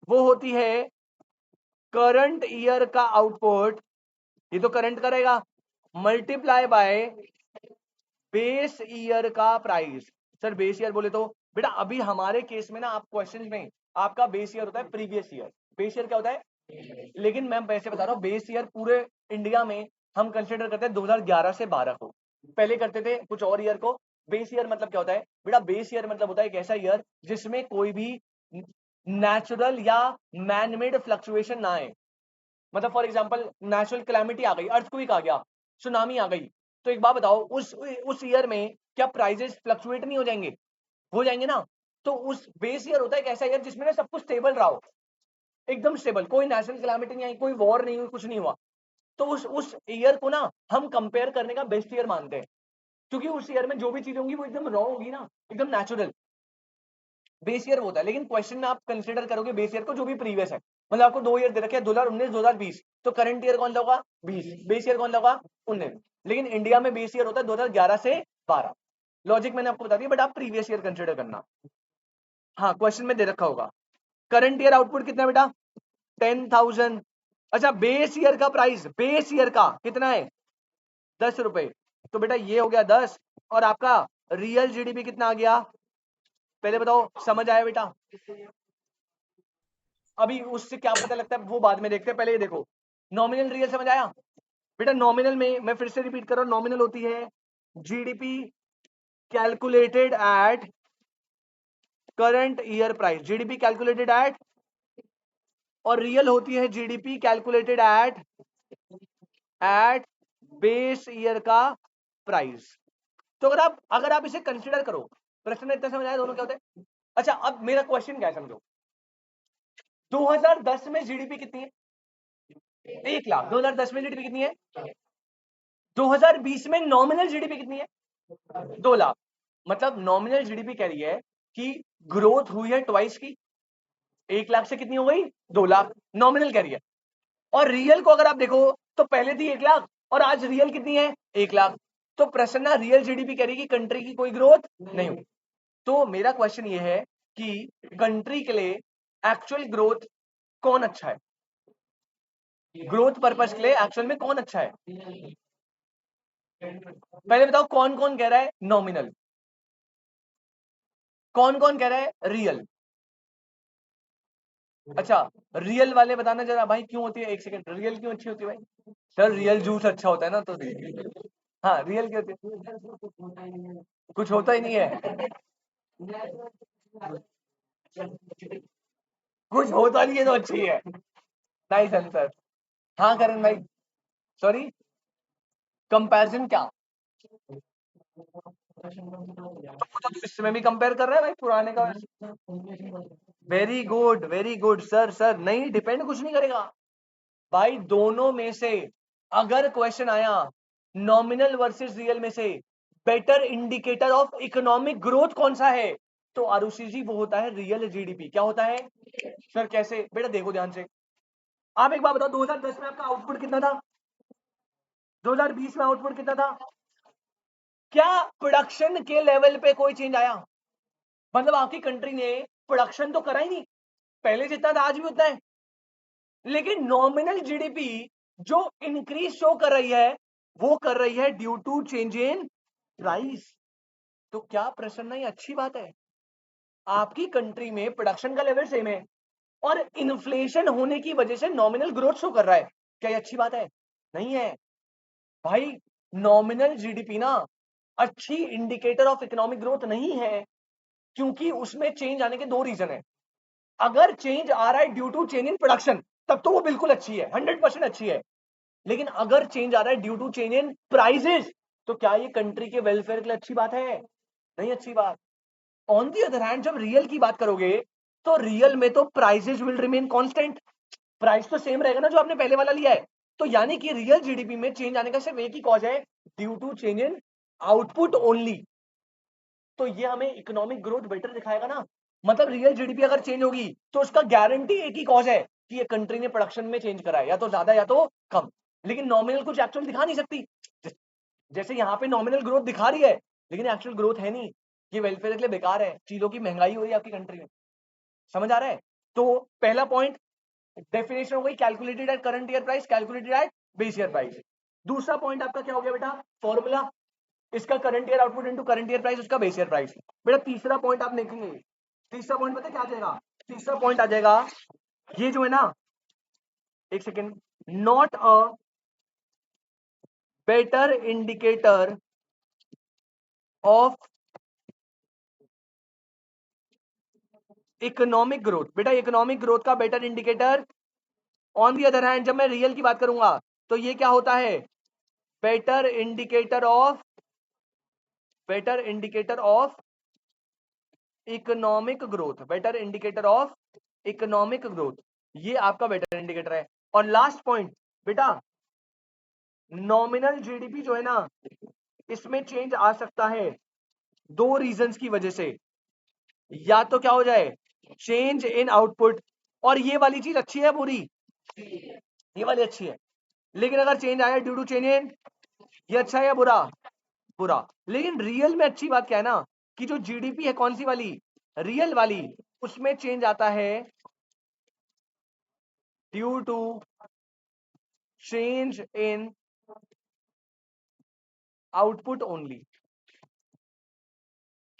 वो होती है करंट ईयर का आउटपुट, ये तो करंट करेगा, मल्टीप्लाई बाय बेस ईयर का प्राइस। सर बेस ईयर बोले तो बेटा अभी हमारे केस में ना, आप क्वेश्चन में आपका बेस ईयर होता है प्रीवियस ईयर। बेस ईयर क्या होता है? लेकिन मैं वैसे बता रहा हूँ, बेस ईयर पूरे इंडिया में हम कंसिडर करते हैं 2011 से 12 को, पहले करते थे कुछ और ईयर को। बेस ईयर मतलब क्या होता है बेटा? बेस ईयर मतलब होता है एक ऐसा ईयर जिसमें कोई भी नेचुरल या मैनमेड फ्लक्चुएशन ना आए। मतलब फॉर एग्जांपल नेचुरल कैलामिटी आ गई, अर्थक्वेक आ गया, सुनामी आ गई, तो एक बात बताओ, उस ईयर में क्या प्राइजेस फ्लक्चुएट नहीं हो जाएंगे? हो जाएंगे ना। तो उस बेस ईयर होता है एक ऐसा ईयर जिसमें ना सब कुछ स्टेबल रहा हो, एकदम स्टेबल, कोई नेशनल कैलामिटी नहीं आई, कोई वॉर नहीं हुई, कुछ नहीं हुआ। तो उस ईयर को ना हम कंपेयर करने का बेस्ट ईयर मानते हैं, क्योंकि उस ईयर में जो भी चीज होंगी वो एकदम रॉ होगी ना, एकदम नेचुरल। बेस ईयर होता है। लेकिन क्वेश्चन में आप कंसीडर करोगे बेस ईयर को जो भी प्रीवियस है, मतलब आपको 2 ईयर दे रखे हैं 2019 2020, तो करंट ईयर कौन सा होगा? 20। बेस ईयर कौन सा होगा? 19। लेकिन इंडिया में बेस ईयर होता है 2011 से 12। लॉजिक मैंने आपको बता दिया, बट आप प्रीवियस ईयर कंसीडर करना। हाँ क्वेश्चन में दे रखा होगा करंट ईयर आउटपुट कितना है बेटा? 10,000। अच्छा बेस ईयर का प्राइस, बेस ईयर का कितना है? 10 रुपए। तो बेटा ये हो गया 10, और आपका रियल जीडीपी कितना आ गया? पहले बताओ, समझ आया बेटा? अभी उससे क्या पता लगता है वो बाद में देखते हैं, पहले ये देखो नॉमिनल रियल समझ आया बेटा? नॉमिनल में मैं फिर से रिपीट कर रहा हूं, नॉमिनल होती है GDP calculated at current year price, GDP calculated at, और रियल होती है GDP calculated at at base year का प्राइस। तो अगर आप इसे कंसिडर करो, प्रश्न इतना समझ आया दोनों क्या होते हैं? अच्छा अब मेरा क्वेश्चन क्या है समझो, 2010 में जीडीपी कितनी है? 1 लाख। 2010 में जीडीपी कितनी है? 2020 में नॉमिनल जीडीपी कितनी है? 2 लाख। मतलब नॉमिनल जीडीपी कह रही है कि ग्रोथ हुई है ट्वाइस की, 1 लाख से कितनी हो गई? 2 लाख, नॉमिनल कह रही है। और रियल को अगर आप देखो तो पहले थी 1 लाख, और आज रियल कितनी है? 1 लाख। तो प्रश्न ना रियल जीडीपी कह रही है कि कंट्री की कोई ग्रोथ नहीं हुई। तो मेरा क्वेश्चन ये है कि कंट्री के लिए एक्चुअल ग्रोथ कौन अच्छा है? ग्रोथ पर्पस के लिए एक्चुअल में कौन अच्छा है? पहले बताओ कौन कौन कह रहा है नॉमिनल, कौन कौन कह रहा है रियल? अच्छा रियल वाले बताना जरा भाई, क्यों होती है? एक सेकंड, रियल क्यों अच्छी होती है भाई? सर रियल जूस अच्छा होता है ना, तो हाँ रियल क्यों होती है? कुछ होता ही नहीं है, कुछ होता नहीं है तो अच्छी है। Nice answer. हाँ करण भाई, सॉरी, कंपैरिजन क्या? तो इसमें भी कंपेयर कर रहे हैं भाई पुराने का। Very good very good sir, sir नहीं, डिपेंड कुछ नहीं करेगा भाई, दोनों में से अगर क्वेश्चन आया नॉमिनल वर्सेस रियल में से better indicator of economic growth कौन सा है, तो आरुषि जी वो होता है रियल जीडीपी। क्या होता है सर? कैसे बेटा? देखो ध्यान से, आप एक बात बताओ, 2010 में आपका आउटपुट कितना था? 2020 में आउटपुट कितना था? क्या प्रोडक्शन के लेवल पे कोई चेंज आया? मतलब आपकी कंट्री ने प्रोडक्शन तो करा ही नहीं, पहले जितना था आज भी उतना है, लेकिन नॉमिनल जीडीपी जो इंक्रीज शो कर रही है वो कर रही है due to change in price. तो क्या प्रश्न नहीं, अच्छी बात है, आपकी कंट्री में प्रोडक्शन का लेवल सेम है और इन्फ्लेशन होने की वजह से नॉमिनल ग्रोथ शो कर रहा है, क्या ये अच्छी बात है? नहीं है भाई। नॉमिनल जीडीपी ना अच्छी इंडिकेटर ऑफ इकोनॉमिक ग्रोथ नहीं है, क्योंकि उसमें चेंज आने के दो रीजन है। अगर चेंज आ रहा है due to change in production तब तो वो बिल्कुल अच्छी है, 100% अच्छी है। लेकिन अगर चेंज आ रहा है due to change in prices तो क्या ये कंट्री के वेलफेयर के लिए अच्छी बात है? नहीं अच्छी बात। ऑन दी अदर हैंड जब रियल की बात करोगे तो रियल में तो prices will remain constant, price तो सेम रहेगा ना जो आपने पहले वाला लिया है। तो यानी कि रियल जीडीपी में चेंज आने का सिर्फ एक ही कॉज है, due to change in output only. तो ये हमें इकोनॉमिक ग्रोथ बेटर दिखाएगा ना। मतलब रियल जीडीपी अगर चेंज होगी तो उसका गारंटी एक ही कॉज है कि ये कंट्री ने प्रोडक्शन में चेंज करा है, या तो ज्यादा या तो कम। लेकिन नॉमिनल कुछ एक्चुअल दिखा नहीं सकती, जैसे यहाँ पे नॉमिनल ग्रोथ दिखा रही है लेकिन एक्चुअल ग्रोथ है नहीं, ये वेलफेयर के लिए बेकार है, चीजों की महंगाई हो रही है आपकी कंट्री में। समझ आ रहा है? तो पहला पॉइंट डेफिनेशन हो गई, calculated at current year price, calculated at base year price. दूसरा पॉइंट आपका क्या हो गया बेटा? फॉर्मूला, इसका current year output into current year price, उसका बेस ईयर प्राइस। बेटा तीसरा पॉइंट आप देखेंगे, तीसरा पॉइंट पता है क्या आ जाएगा? तीसरा पॉइंट आ जाएगा ये जो है ना, एक second, not a better indicator of economic growth. बेटा इकोनॉमिक ग्रोथ का better indicator, on the other hand जब मैं रियल की बात करूंगा तो ये क्या होता है? Better indicator of, better indicator of economic growth, better indicator of economic growth, ये आपका बेटर इंडिकेटर है। और लास्ट पॉइंट बेटा, नॉमिनल जीडीपी जो है ना, इसमें चेंज आ सकता है दो रीजंस की वजह से। या तो क्या हो जाए? चेंज इन आउटपुट, और ये वाली चीज अच्छी है बुरी? ये वाली अच्छी है। लेकिन अगर चेंज आया ड्यू टू चेंज इन, ये अच्छा है या बुरा? बुरा। लेकिन रियल में अच्छी बात क्या है ना, कि जो जीडीपी है कौन सी वाली? रियल वाली, उसमें चेंज आता है due to change in output only.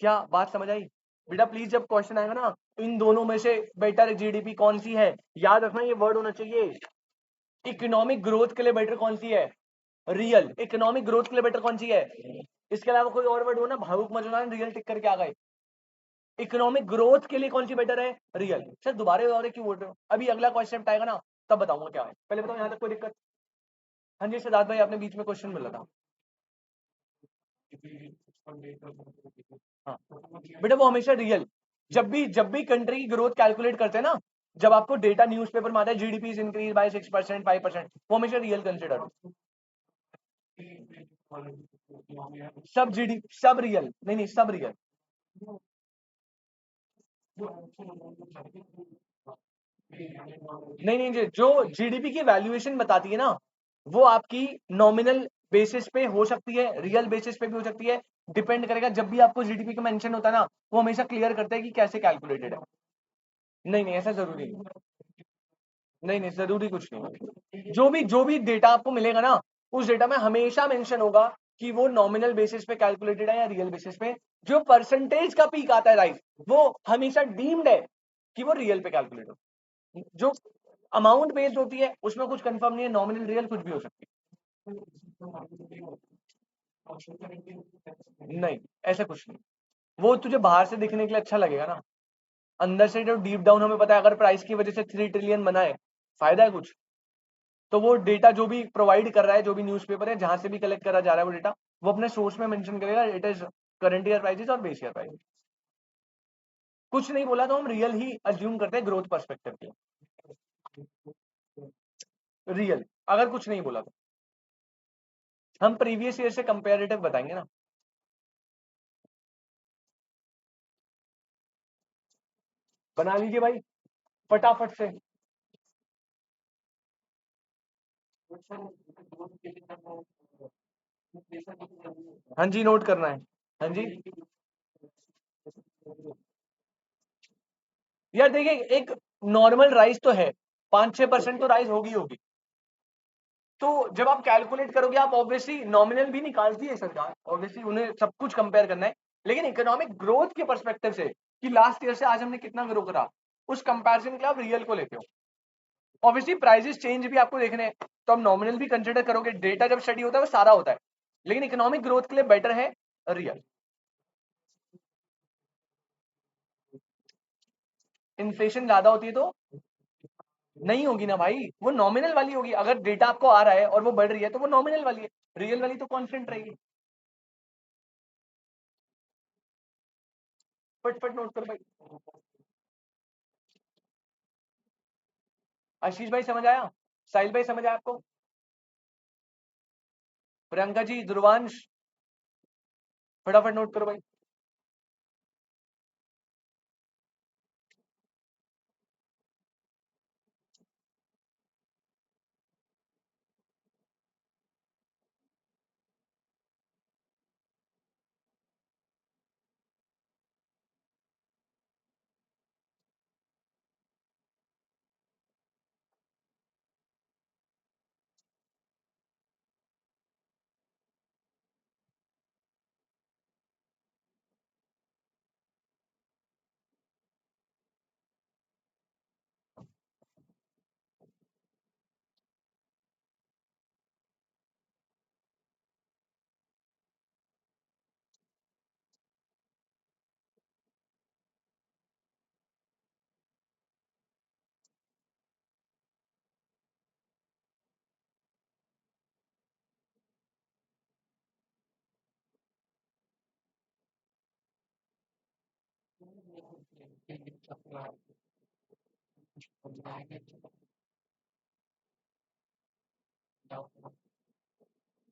क्या बात समझ आई? बेटा प्लीज जब क्वेश्चन आएगा ना, तो इन दोनों में से बेटर जीडीपी कौन सी है, याद रखना ये वर्ड होना चाहिए। इकोनॉमिक ग्रोथ के लिए बेटर कौन सी है? रियल। इकोनॉमिक ग्रोथ के लिए बेटर कौन सी है? इसके अलावा कोई और वर्ड हो ना, भावुक मत होना, रियल टिक करके आ गए। इकोनॉमिक ग्रोथ के लिए कौन सी बेटर है? रियल। सर दोबारा क्यों बोल रहे हो? अभी अगला क्वेश्चन आएगा ना तब बताऊंगा क्या है, पहले बताओ यहाँ तक कोई दिक्कत? हाँ जी सिद्धार्थ भाई, आपने बीच में क्वेश्चन बोला था। हाँ बेटा वो हमेशा रियल, जब भी कंट्री की ग्रोथ कैलकुलेट करते हैं ना, जब आपको डेटा न्यूज़पेपर में आता है जीडीपी इज इंक्रीज बाय 6%, 5%, वो हमेशा रियल कंसिडर। सब जीडी, सब रियल, नहीं नहीं सब रियल। नहीं नहीं जी, जो जीडीपी की वैल्यूएशन बताती है ना, वो आपकी नॉमिनल बेसिस पे हो सकती है, रियल बेसिस पे भी हो सकती है, डिपेंड करेगा। जब भी आपको जीडीपी का मेंशन होता है ना, वो हमेशा क्लियर करता है कि कैसे कैलकुलेटेड है। नहीं नहीं ऐसा जरूरी नहीं, नहीं नहीं जरूरी कुछ नहीं। जो भी डेटा आपको मिलेगा ना, उस डेटा में हमेशा मेंशन होगा कि वो नॉमिनल बेसिस पे कैलकुलेटेड है या रियल बेसिस पे। जो परसेंटेज का पीक आता है राइट, वो हमेशा डीम्ड है कि वो रियल पे कैलकुलेट हो। जो अमाउंट बेस्ड होती है उसमें कुछ कंफर्म नहीं है, नॉमिनल रियल कुछ भी हो सकती है। नहीं ऐसा कुछ नहीं, वो तुझे बाहर से दिखने के लिए अच्छा लगेगा ना, अंदर से जो डीप डाउन हमें पता है, अगर प्राइस की वजह से 3 ट्रिलियन बना है, फायदा है कुछ? तो वो डेटा जो भी प्रोवाइड कर रहा है, जो भी न्यूज़पेपर है जहां से भी कलेक्ट करा जा रहा है वो डेटा, वो अपने सोर्स में मेंशन करेगा it is current year prices और बेस ईयर प्राइसेस। कुछ नहीं बोला तो हम रियल ही अज्यूम करते हैं ग्रोथ पर्सपेक्टिव के, रियल। अगर कुछ नहीं बोला तो हम प्रीवियस ईयर से कंपेरेटिव बताएंगे ना। बना लीजिए भाई फटाफट से। हाँ जी, नोट करना है। हाँ जी, यार देखिए, एक नॉर्मल राइज तो है, 5-6% तो राइज होगी होगी। तो जब आप कैलकुलेट करोगे, आप ऑब्वियसली नॉमिनल भी निकालती है सरकार, ऑब्वियसली उन्हें सब कुछ कंपेयर करना है, लेकिन इकोनॉमिक ग्रोथ के परस्पेक्टिव से कि लास्ट ईयर से आज हमने कितना ग्रो करा, उस कंपैरिजन के लिए आप रियल को लेते हो। ऑब्वियसली प्राइसेस चेंज भी आपको देखने हैं, तो आप नॉमिनल भी कंसिडर करोगे, डेटा जब स्टडी होता है वो सारा होता है, लेकिन इकोनॉमिक ग्रोथ के लिए बेटर है रियल। इन्फ्लेशन ज्यादा होती है तो नहीं होगी ना भाई, वो नॉमिनल वाली होगी। अगर डेटा आपको आ रहा है और वो बढ़ रही है तो वो नॉमिनल वाली है, रियल वाली तो कांस्टेंट रहेगी। फट फट नोट कर भाई। आशीष भाई समझ आया? साहिल भाई समझ आया आपको? प्रियंका जी, ध्रुवांश, फटाफट नोट करो भाई।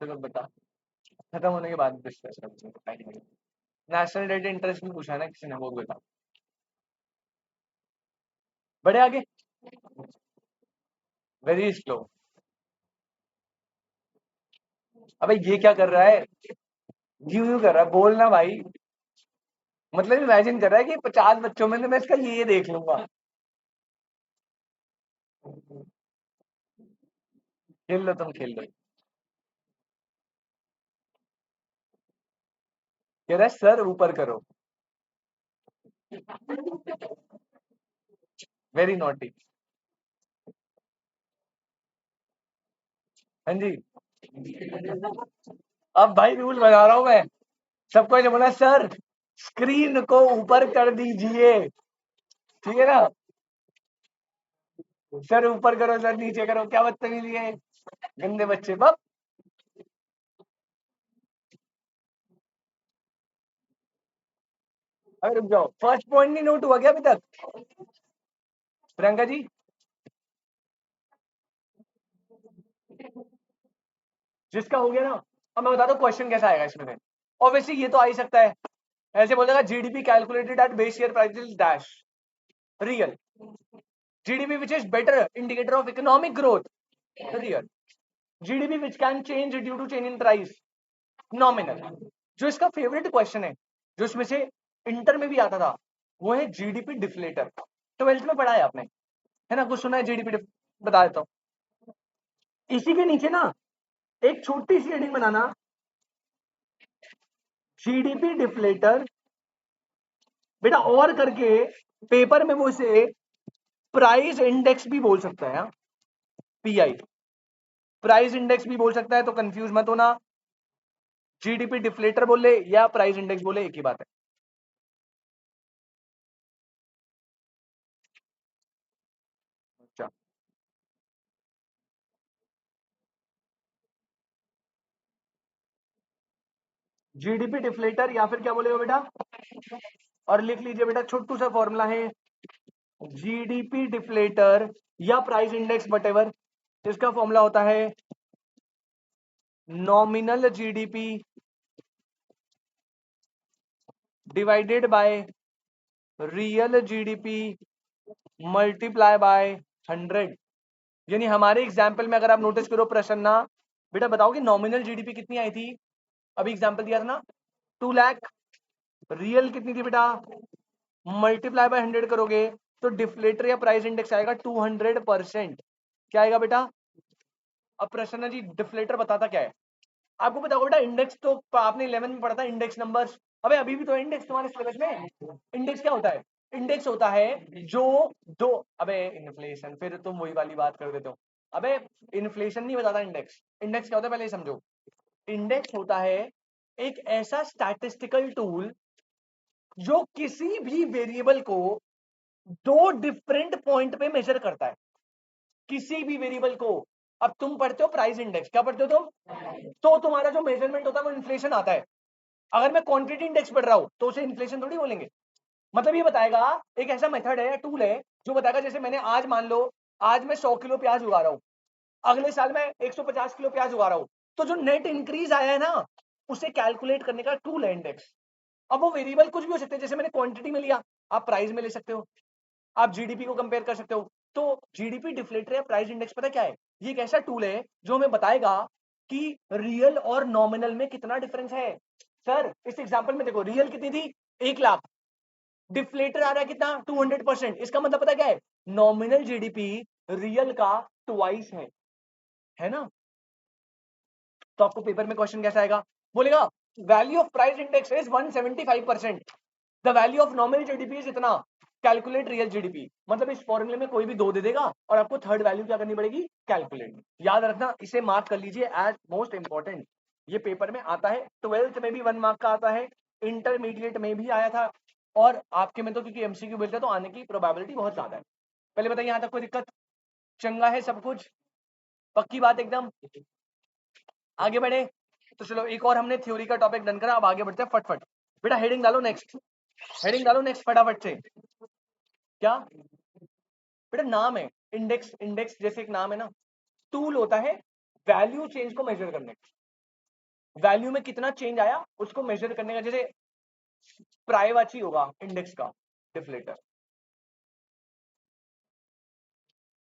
चलो बता, खत्म होने के बाद डिस्कस करते हैं। नेशनल डेट इंटरेस्ट भी पूछा है ना किसी ने, वो बता। बड़े आगे, वेरी स्लो। अबे ये क्या कर रहा है, यूं यूं कर रहा है, बोलना भाई। मतलब इमेजिन कर रहा है कि 50 बच्चों में से मैं इसका ये देख लूंगा। खेल लो, तुम खेल लो। कह रहा है सर ऊपर करो। Very naughty. हाँ जी, अब भाई रूल बना रहा हूं मैं। सबको ये बोला सर स्क्रीन को ऊपर कर दीजिए, ठीक है ना? सर ऊपर करो, सर नीचे करो, क्या बदतमीजी है, गंदे बच्चे बप। अरे रुक जाओ, फर्स्ट पॉइंट नहीं नोट हुआ क्या अभी तक? प्रियंका जी, जिसका हो गया ना, अब मैं बता दू क्वेश्चन कैसा आएगा इसमें से। ऑब्वियसली ये तो आ ही सकता है, ऐसे बोल देगा GDP calculated at base year price dash real, GDP which is better indicator of economic growth real, GDP which can change due to change in price nominal. जो इसका फेवरेट क्वेश्चन है, जो इसमें से इंटर में भी आता था, वो है जीडीपी डिफ्लेटर। ट्वेल्थ में पढ़ा है आपने, है ना? कुछ सुना है जीडीपी? बता देता हूँ। इसी के नीचे ना एक छोटी सी हेडिंग बनाना, जीडीपी डिफ्लेटर, बेटा और करके पेपर में वो इसे प्राइस इंडेक्स भी बोल सकता है, पीआई प्राइस इंडेक्स भी बोल सकता है, तो कंफ्यूज मत होना। जीडीपी डिफ्लेटर बोले या प्राइस इंडेक्स बोले, एक ही बात है। अच्छा, जीडीपी डिफ्लेटर या फिर क्या बोलेगा बेटा? और लिख लीजिए बेटा, छोटू सा फॉर्मूला है, जीडीपी डिफ्लेटर या प्राइस इंडेक्स वटेवर, इसका फॉर्मूला होता है nominal GDP divided by real GDP multiply by 100। यानी हमारे एग्जाम्पल में अगर आप नोटिस करो प्रसन्ना, बेटा बताओ कि नॉमिनल जीडीपी कितनी आई थी, अभी एग्जाम्पल दिया था ना 2 लाख, रियल कितनी थी बेटा, मल्टीप्लाई बाय 100 करोगे तो डिफ्लेटर या प्राइस इंडेक्स आएगा 200%। क्या आएगा बेटा? अब प्रसन्ना जी डिफ्लेटर बताता क्या है? आपको पता होगा बेटा, इंडेक्स तो आपने 11 में पढ़ा था, इंडेक्स नंबर्स। अबे अभी भी तो इंडेक्स तुम्हारे सिलेबस में। इंडेक्स क्या होता है? इंडेक्स होता है जो दो, अबे इन्फ्लेशन, फिर तुम वही वाली बात कर देते हो। अबे इन्फ्लेशन नहीं बताता इंडेक्स। इंडेक्स क्या होता है पहले ये समझो। इंडेक्स होता है एक ऐसा स्टैटिस्टिकल टूल जो किसी भी वेरिएबल को दो डिफरेंट पॉइंट पे मेजर करता है, किसी भी वेरिएबल को। अब तुम पढ़ते हो प्राइस इंडेक्स, क्या पढ़ते हो तुम? तो तुम्हारा जो मेजरमेंट होता है वो इन्फ्लेशन आता है। अगर मैं क्वांटिटी इंडेक्स पढ़ रहा हूं तो उसे इन्फ्लेशन थोड़ी बोलेंगे। मतलब ये बताएगा, एक ऐसा मेथड है, टूल है, जो बताएगा जैसे मैंने आज मान लो, आज मैं 100 किलो प्याज उगा रहा हूं, अगले साल मैं 150 किलो प्याज उगा रहा हूं, तो जो नेट इंक्रीज आया है ना, उसे कैलकुलेट करने का टूल है इंडेक्स। अब वो वेरिएबल कुछ भी हो सकते हैं, जैसे मैंने क्वांटिटी में लिया, आप प्राइस में ले सकते हो, आप जीडीपी को कंपेयर कर सकते हो। तो जीडीपी डिफ्लेटर या प्राइस इंडेक्स पता क्या है? ये एक ऐसा टूल है जो हमें बताएगा कि रियल और नॉमिनल में कितना डिफरेंस है। सर इस एग्जांपल में देखो, रियल कितनी थी? 1 लाख, डिफ्लेटर आ रहा है कितना? 200%। इसका मतलब पता क्या है? नॉमिनल जीडीपी रियल का ट्वाइस है ना? तो आपको पेपर में क्वेश्चन कैसा आएगा? बोलेगा value of price index is 175%, the value of nominal GDP is इतना, कैलकुलेट रियल जीडीपी। मतलब इस फॉर्मूले में कोई भी दो दे देगा और आपको थर्ड वैल्यू क्या करनी पड़ेगी? कैलकुलेट। याद रखना, इसे मार्क कर लीजिए एज मोस्ट इंपॉर्टेंट। ये पेपर में आता है, 12th में भी 1 मार्क का आता है, इंटरमीडिएट में भी आया था, और आपके में तो क्योंकि एमसीक्यू मिलता है तो आने की प्रोबेबिलिटी बहुत ज्यादा है। पहले बताइए, यहां तक कोई दिक्कत? चंगा है सब कुछ? पक्की बात एकदम? आगे बढ़े तो चलो, एक और हमने थ्योरी का टॉपिक डन करा, अब आगे बढ़ते हैं फटफट। बेटा हेडिंग डालो नेक्स्ट, हेडिंग डालो नेक्स्ट फटाफट से। क्या बेटा? नाम है इंडेक्स, इंडेक्स जैसे एक नाम है ना, टूल होता है वैल्यू चेंज को मेजर करने का, वैल्यू में कितना चेंज आया उसको मेजर करने का। जैसे प्राइवाची होगा इंडेक्स का डिफ्लेटर।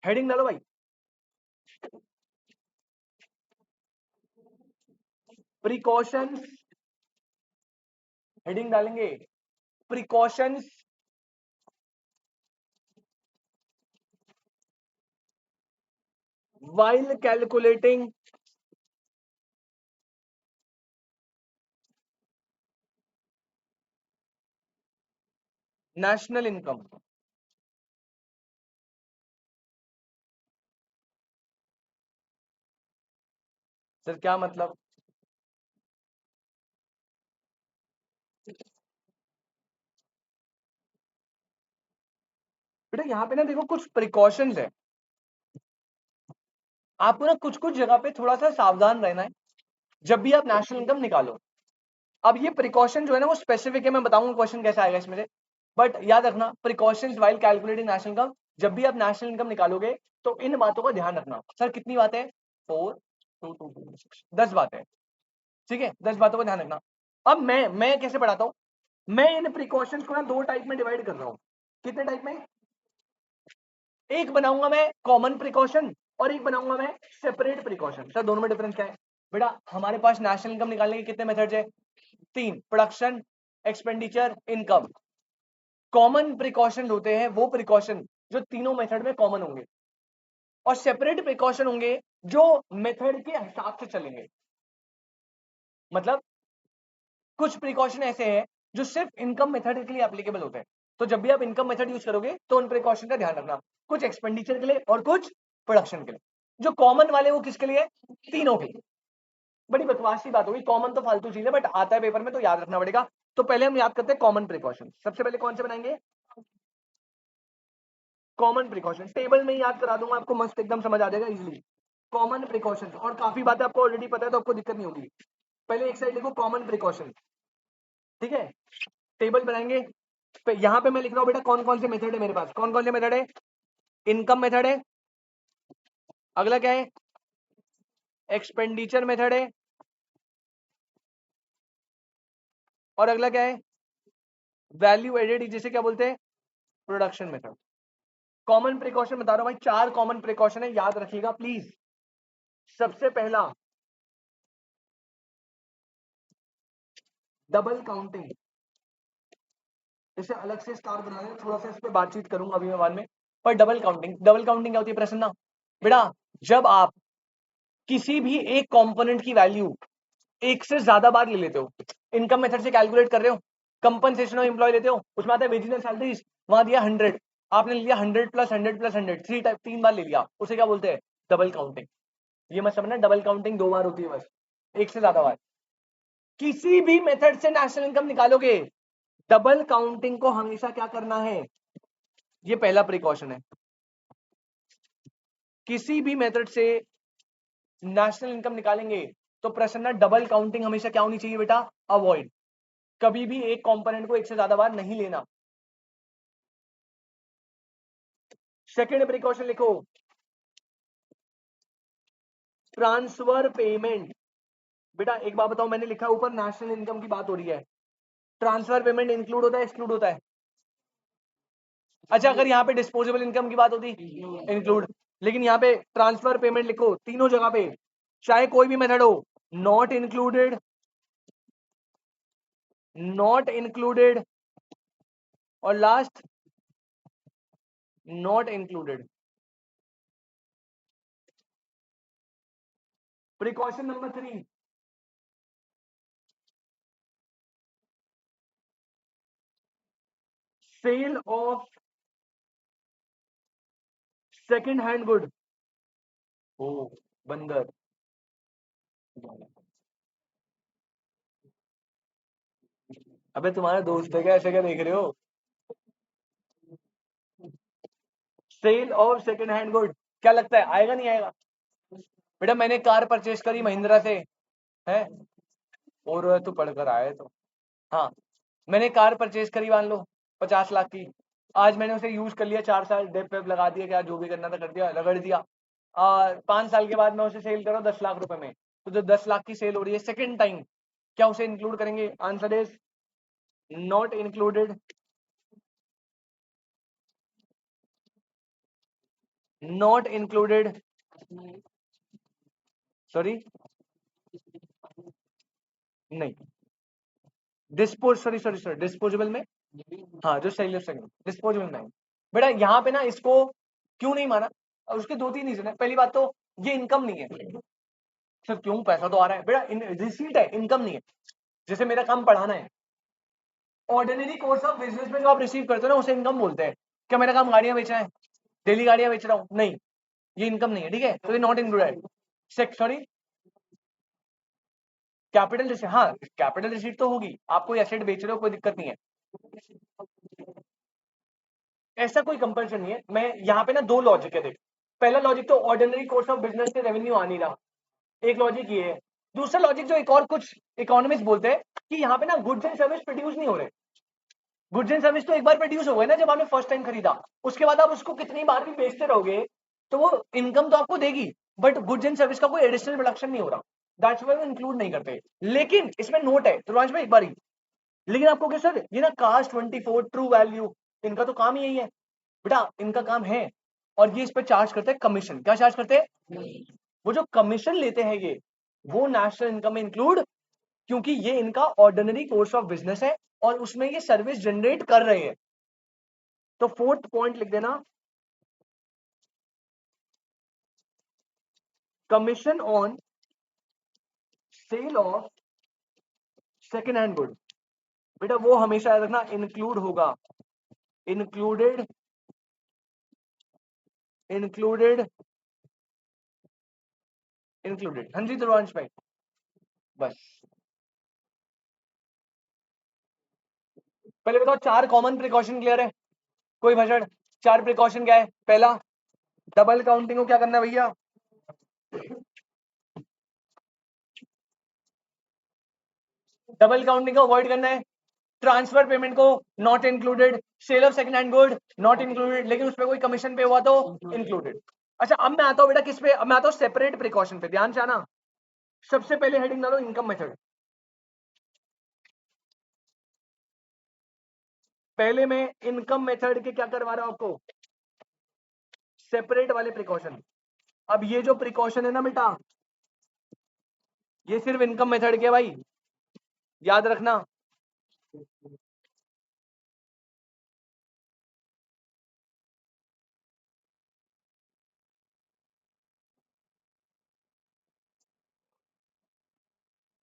हेडिंग डालो भाई। प्रिकॉशंस, हेडिंग डालेंगे precautions while calculating national income. Sir क्या मतलब? बेटा यहाँ पे ना देखो, कुछ प्रिकॉशंस है, आपको ना कुछ कुछ जगह पे थोड़ा सा सावधान रहना है जब भी आप नेशनल इनकम निकालो। अब ये प्रिकॉशन जो है ना वो स्पेसिफिक है, मैं बताऊंगा क्वेश्चन कैसा आएगा इसमें से, बट याद रखना precautions while calculating national income, जब भी आप नेशनल इनकम निकालोगे तो इन बातों का ध्यान रखना। सर कितनी बातें? 4 2 2 2 6, 10 बातें। ठीक है, 10 बातों का ध्यान रखना। अब मैं कैसे पढ़ाता हूँ, मैं इन प्रिकॉशंस को ना दो टाइप में डिवाइड कर रहा हूँ। कितने टाइप में? एक बनाऊंगा मैं कॉमन प्रिकॉशन और एक बनाऊंगा मैं सेपरेट प्रिकॉशन। सर दोनों में डिफरेंस क्या है? बेटा हमारे पास नेशनल इनकम निकालने के कितने मेथड्स है? 3, production, expenditure, income. Common precaution होते हैं वो प्रिकॉशन जो तीनों मेथड में कॉमन होंगे, और सेपरेट प्रिकॉशन होंगे जो मेथड के हिसाब से चलेंगे। मतलब कुछ प्रिकॉशन ऐसे हैं जो सिर्फ इनकम मेथड के लिए एप्लीकेबल होते हैं, तो जब भी आप इनकम मेथड यूज करोगे तो उन प्रिकॉशन का ध्यान रखना, कुछ एक्सपेंडिचर के लिए और कुछ प्रोडक्शन के लिए। जो कॉमन वाले वो किसके लिए? तीनों के लिए। बड़ी बकवास की बात होगी, कॉमन तो फालतू चीज है बट आता है पेपर में तो याद रखना पड़ेगा। तो पहले हम याद करते हैं कॉमन प्रिकॉशन। सबसे पहले कौन से बनाएंगे? Common precaution. टेबल में ही याद करा दूंगा आपको, मस्त एकदम समझ आ जाएगा इजीली। कॉमन प्रिकॉशन, और काफी बातें आपको ऑलरेडी पता है तो आपको दिक्कत नहीं होगी। पहले एक साइड लिखो कॉमन प्रिकॉशन, ठीक है? टेबल बनाएंगे, यहाँ पे मैं लिख रहा हूँ बेटा कौन कौन से मेथड है मेरे पास। कौन कौन से मेथड है? इनकम मेथड है, अगला क्या है? एक्सपेंडिचर मेथड है, और अगला क्या है? वैल्यू एडेड, जिसे क्या बोलते हैं? Production method. कॉमन प्रिकॉशन बता रहा हूं भाई, 4 कॉमन प्रिकॉशन है, याद रखिएगा प्लीज। सबसे पहला, डबल काउंटिंग। इसे अलग से स्टार बना लें, थोड़ा सा इस पर बातचीत करूंगा अभी मैं बाद में। पर डबल काउंटिंग, डबल काउंटिंग क्या होती है प्रसन्ना? बेटा जब आप किसी भी एक कंपोनेंट की वैल्यू एक से ज्यादा बार ले लेते हो, इनकम मेथड से कैलकुलेट कर रहे हो, कंपनसेशन ऑफ एम्प्लॉय लेते हो, उसमें आता है वेजेस एंड सैलरीज, वहां दिया 100, आपने लिया 100 प्लस 100 प्लस 100, 3 बार ले लिया, उसे क्या बोलते हैं? Double counting. ये मत समझना डबल काउंटिंग 2 बार होती है बस, एक से ज्यादा बार। किसी भी मेथड से नेशनल इनकम निकालोगे, डबल काउंटिंग को हमेशा क्या करना है? ये पहला प्रिकॉशन है। किसी भी मेथड से नेशनल इनकम निकालेंगे तो प्रश्न, डबल काउंटिंग हमेशा क्या होनी चाहिए बेटा? अवॉइड। कभी भी एक कंपोनेंट को एक से ज्यादा बार नहीं लेना। सेकेंड प्रिकॉशन लिखो, ट्रांसफर पेमेंट। बेटा एक बात बताओ, मैंने लिखा ऊपर नेशनल इनकम की बात हो रही है, ट्रांसफर पेमेंट इंक्लूड होता है एक्सक्लूड होता है? अच्छा अगर यहाँ पे डिस्पोजेबल इनकम की बात होती, इंक्लूड। लेकिन यहाँ पे ट्रांसफर पेमेंट लिखो तीनों जगह पे, चाहे कोई भी मेथड हो, नॉट इंक्लूडेड, नॉट इंक्लूडेड और last not included. Precaution number 3, sale of second hand good. ओ बंदर, अबे तुम्हारा दोस्त है क्या, ऐसे क्या देख रहे हो? Sale of second hand good, क्या लगता है आएगा नहीं आएगा? बेटा मैंने कार परचेज करी महिंद्रा से, है, और तू पढ़कर आए तो, हाँ, मैंने कार परचेज करी मान लो 50 लाख की, आज मैंने उसे यूज कर लिया 4 साल, डेप वेप लगा दिया, क्या जो भी करना था कर दिया, रगड़ दिया। 5 साल के बाद मैं उसे सेल करूँ 10 लाख रुपए में, तो जो 10 लाख की सेल हो रही है सेकेंड टाइम, क्या उसे इंक्लूड करेंगे? Answer is not included, not included, sorry नहीं, सॉरी डिस्पोजेबल में, हाँ जो सेल ऑफ सेकंड डिस्पोजेबल में। बेटा यहाँ पे ना इसको क्यों नहीं माना, और उसके 2-3 रीजन है। पहली बात तो ये इनकम नहीं है, सिर्फ क्यों, पैसा तो आ रहा है बेटा, रिसीट है, इनकम नहीं है। जैसे मेरा काम पढ़ाना है, ऑर्डिनरी कोर्स ऑफ बिजनेस में जो आप रिसीव करते हो ना उसे इनकम बोलते हैं। क्या मेरा काम गाड़ियां बेचना है, डेली गाड़ियां बेच रहा हूँ? नहीं, ये इनकम नहीं है, ठीक है, तो ये not included. Sorry, capital receipt, हाँ कैपिटल रिसीट तो होगी, आप कोई एसेट बेच रहे हो कोई दिक्कत नहीं है, ऐसा कोई कंपल्सन नहीं है। मैं यहाँ पे ना 2 लॉजिक है, देख, पहला लॉजिक तो ऑर्डिनरी कोर्स ऑफ बिजनेस से रेवेन्यू आ नहीं रहा, एक लॉजिक ये है। दूसरा लॉजिक जो एक और कुछ इकोनॉमिस्ट बोलते हैं कि यहाँ पे ना गुड्स एंड सर्विस प्रोड्यूस नहीं हो रहे। गुड्स एंड सर्विस तो एक बार प्रोड्यूस हो गए ना, जब आपने फर्स्ट टाइम खरीदा, उसके बाद आप उसको कितनी बार भी बेचते रहोगे तो वो इनकम तो आपको देगी, बट गुड्स एंड सर्विस का कोई एडिशनल प्रोडक्शन नहीं हो रहा, दैट्स व्हाई वो इंक्लूड नहीं करते। लेकिन इसमें नोट है ध्रुवांश भाई एक बारी, लेकिन आपको क्या सर, ये ना कास्ट 24 ट्रू वैल्यू, इनका तो काम ही यही है बेटा, इनका काम है, और ये इस पर चार्ज करते हैं कमीशन। क्या चार्ज करते हैं? वो जो कमीशन लेते हैं ये, वो नेशनल इनकम में इंक्लूड, क्योंकि ये इनका ऑर्डिनरी कोर्स ऑफ बिजनेस है और उसमें ये सर्विस जनरेट कर रहे हैं। तो फोर्थ पॉइंट लिख देना, commission on sale of second hand good, बेटा वो हमेशा याद रखना इंक्लूड होगा, इंक्लूडेड, इंक्लूडेड, इंक्लूडेड। हाँ जी ध्रुवांश भाई, बस पहले बताओ 4 कॉमन प्रिकॉशन क्लियर है, कोई भसड़? 4 प्रिकॉशन क्या है? पहला, डबल काउंटिंग को क्या करना है भैया? डबल काउंटिंग को अवॉइड करना है, ट्रांसफर पेमेंट को not included, sale of second hand good not included, लेकिन उस पर कोई कमीशन पे हुआ तो इंक्लूडेड। अच्छा अब मैं आता हूं बेटा किस पे, अब मैं आता हूं सेपरेट प्रिकॉशन पे, ध्यान से आना। सबसे पहले हेडिंग डालो इनकम मेथड, पहले मैं इनकम मेथड के क्या करवा रहा हूं आपको, सेपरेट वाले प्रिकॉशन। अब ये जो प्रिकॉशन है ना बेटा, ये सिर्फ इनकम मेथड के भाई, याद रखना।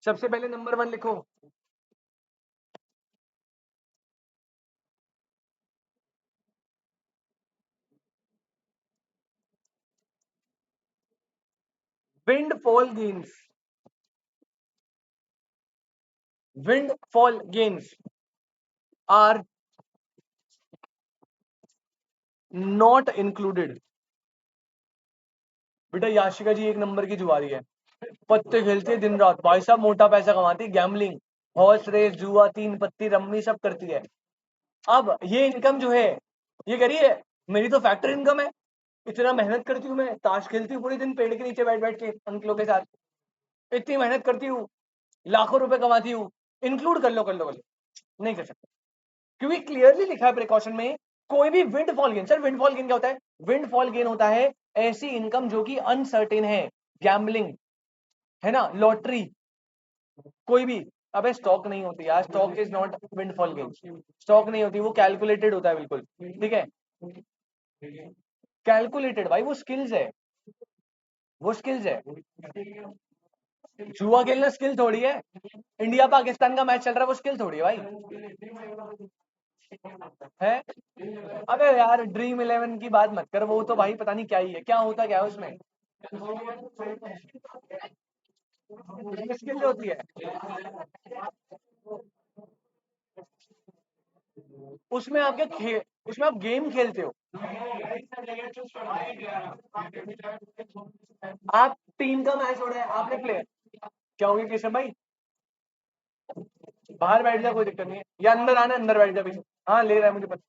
सबसे पहले नंबर 1 लिखो, windfall gains, windfall gains are not included। बेटा याशिका जी 1 नंबर की जुआरी है, पत्ते खेलती है दिन रात, भाई साहब मोटा पैसा कमाती है, गैम्बलिंग, हॉर्स रेस, जुआ, 3 पत्ती, रम्मी सब करती है। अब ये इनकम जो है ये करिए, मेरी तो फैक्टर इनकम है, इतना मेहनत करती हूँ मैं, ताश खेलती हूँ पूरे दिन पेड़ के नीचे बैठ बैठ के अंकलों के साथ, इतनी मेहनत करती हूँ, लाखों रुपए कमाती हूँ, इंक्लूड कर लो कर लो कर लो, नहीं कर सकते, क्योंकि क्लियरली लिखा है प्रिकॉशन में, कोई भी windfall gain. Sir windfall gain क्या होता है? विंडफॉल गेन होता है ऐसी इनकम जो कि अनसर्टेन है, गैम्बलिंग है ना, लॉटरी, कोई भी। अबे स्टॉक नहीं होती यार, stock is not windfall gain, stock नहीं होती, वो कैलकुलेटेड होता है बिल्कुल, ठीक है, कैलकुलेटेड भाई, वो स्किल्स है, वो स्किल्स है। जुआ खेलना स्किल थोड़ी है, इंडिया पाकिस्तान का मैच चल रहा है, वो स्किल थोड़ी है भाई, है। अबे यार ड्रीम 11 की बात मत कर, वो तो भाई पता नहीं क्या ही है, क्या होता क्या है उसमें, स्किल होती है, उसमें उसमें आप गेम खेलते हो, आप टीम का मैच हो रहा है, आपने प्लेयर, क्या होगी किशन भाई, बाहर बैठ जा कोई दिक्कत नहीं है, या अंदर आना, अंदर बैठ जा पीछे, हाँ ले रहा है मुझे पता।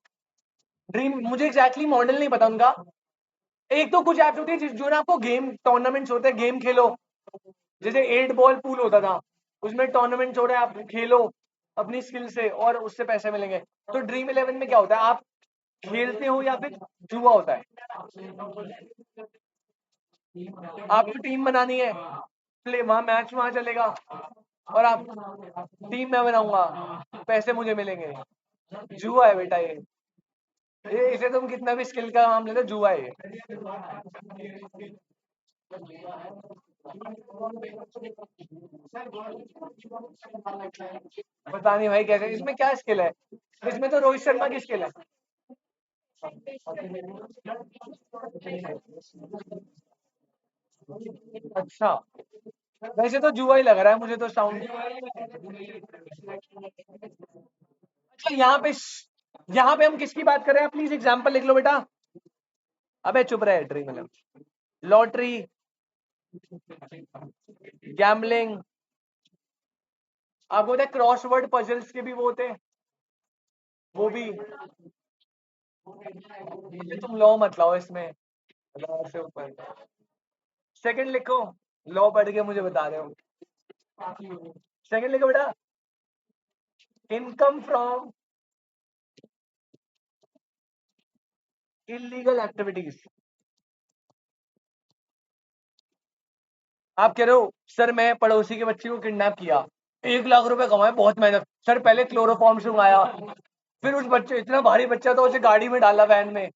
ड्रीम मुझे एग्जैक्टली मॉडल नहीं पता उनका, एक तो कुछ ऐप्स होती है जो ना आपको गेम टूर्नामेंट्स होते हैं, गेम खेलो, जैसे 8 बॉल पूल होता था, उसमें टूर्नामेंट्स हो रहे हैं, आप खेलो अपनी स्किल से और उससे पैसे मिलेंगे। तो ड्रीम 11 में क्या होता है, आप खेलते हो या फिर जुआ होता है, आपको टीम बनानी है, प्ले वहां मैच वहां चलेगा, और आप टीम में बनाऊंगा, पैसे मुझे मिलेंगे, जुआ है बेटा ये इसे तुम कितना भी स्किल का नाम ले लो, जुआ है ये। पता नहीं भाई कैसे, इसमें क्या स्किल है, इसमें तो रोहित शर्मा की स्किल है। अच्छा, वैसे तो जुआ ही लग रहा है मुझे तो साउंड। अच्छा यहाँ पे हम किसकी बात कर रहे हैं, प्लीज एग्जांपल लिख लो बेटा। अबे चुप रहे ड्रीम 11, लॉटरी, गैम्बलिंग, आपको पता है क्रॉसवर्ड पजल्स के भी वो होते हैं, वो भी, तुम लॉ मत लाओ इसमें, लॉ से ऊपर, सेकंड लिखो, लॉ पढ़ के मुझे बता रहे हो, सेकंड लिखो बेटा, इनकम फ्रॉम इलीगल एक्टिविटीज। आप कह रहे हो सर मैं पड़ोसी के बच्चे को किडनैप किया, 1 लाख रुपए कमाए, बहुत मेहनत, सर पहले क्लोरोफॉर्म मंगाया, फिर उस बच्चे, इतना भारी बच्चा था, उसे गाड़ी में डाला वैन में,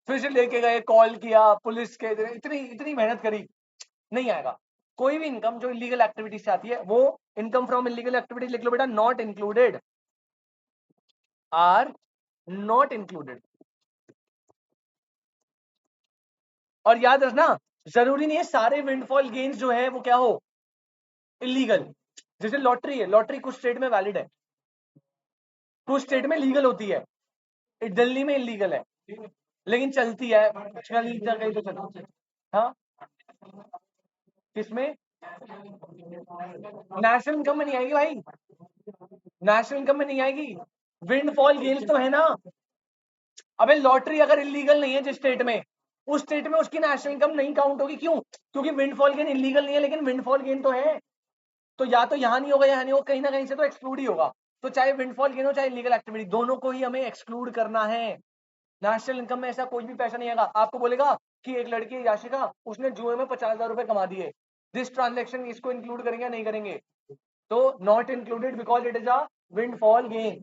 फिर से लेके गए, कॉल किया पुलिस के, इतनी इतनी मेहनत करी, नहीं आएगा। कोई भी इनकम जो इलीगल एक्टिविटी से आती है वो इनकम फ्रॉम इलीगल एक्टिविटीज लिख लो बेटा, not included, are not included. और याद रखना, जरूरी नहीं है सारे विंडफॉल गेन्स जो है वो क्या हो, इलीगल। जैसे लॉटरी है, लॉटरी कुछ स्टेट में वैलिड है, कुछ स्टेट में लीगल होती है, दिल्ली में इलीगल है लेकिन चलती है, कहीं जगह तो चलती है। हाँ, किसमें, नेशनल इनकम में नहीं आएगी भाई, नेशनल इनकम में नहीं आएगी, विंडफॉल गेन्स तो है ना। अबे लॉटरी अगर इलीगल नहीं है जिस स्टेट में, उस स्टेट में उसकी नेशनल इनकम नहीं काउंट होगी, क्यों? क्योंकि विंडफॉल गेन इलीगल नहीं है लेकिन विंडफॉल गेन तो है, तो या तो यहाँ नहीं होगा, यहाँ नहीं होगा, कहीं ना कहीं से तो एक्सक्लूड ही होगा। तो चाहे विंडफॉल गेन हो चाहे इलीगल एक्टिविटी, दोनों को ही हमें एक्सक्लूड करना है। नेशनल इनकम में ऐसा कोई भी पैसा नहीं आएगा, आपको बोलेगा कि एक लड़की याशिका उसने जुए में 50,000 रुपए कमा दिए, दिस ट्रांजेक्शन इसको इंक्लूड करेंगे या नहीं करेंगे? तो not included because it is a windfall gain.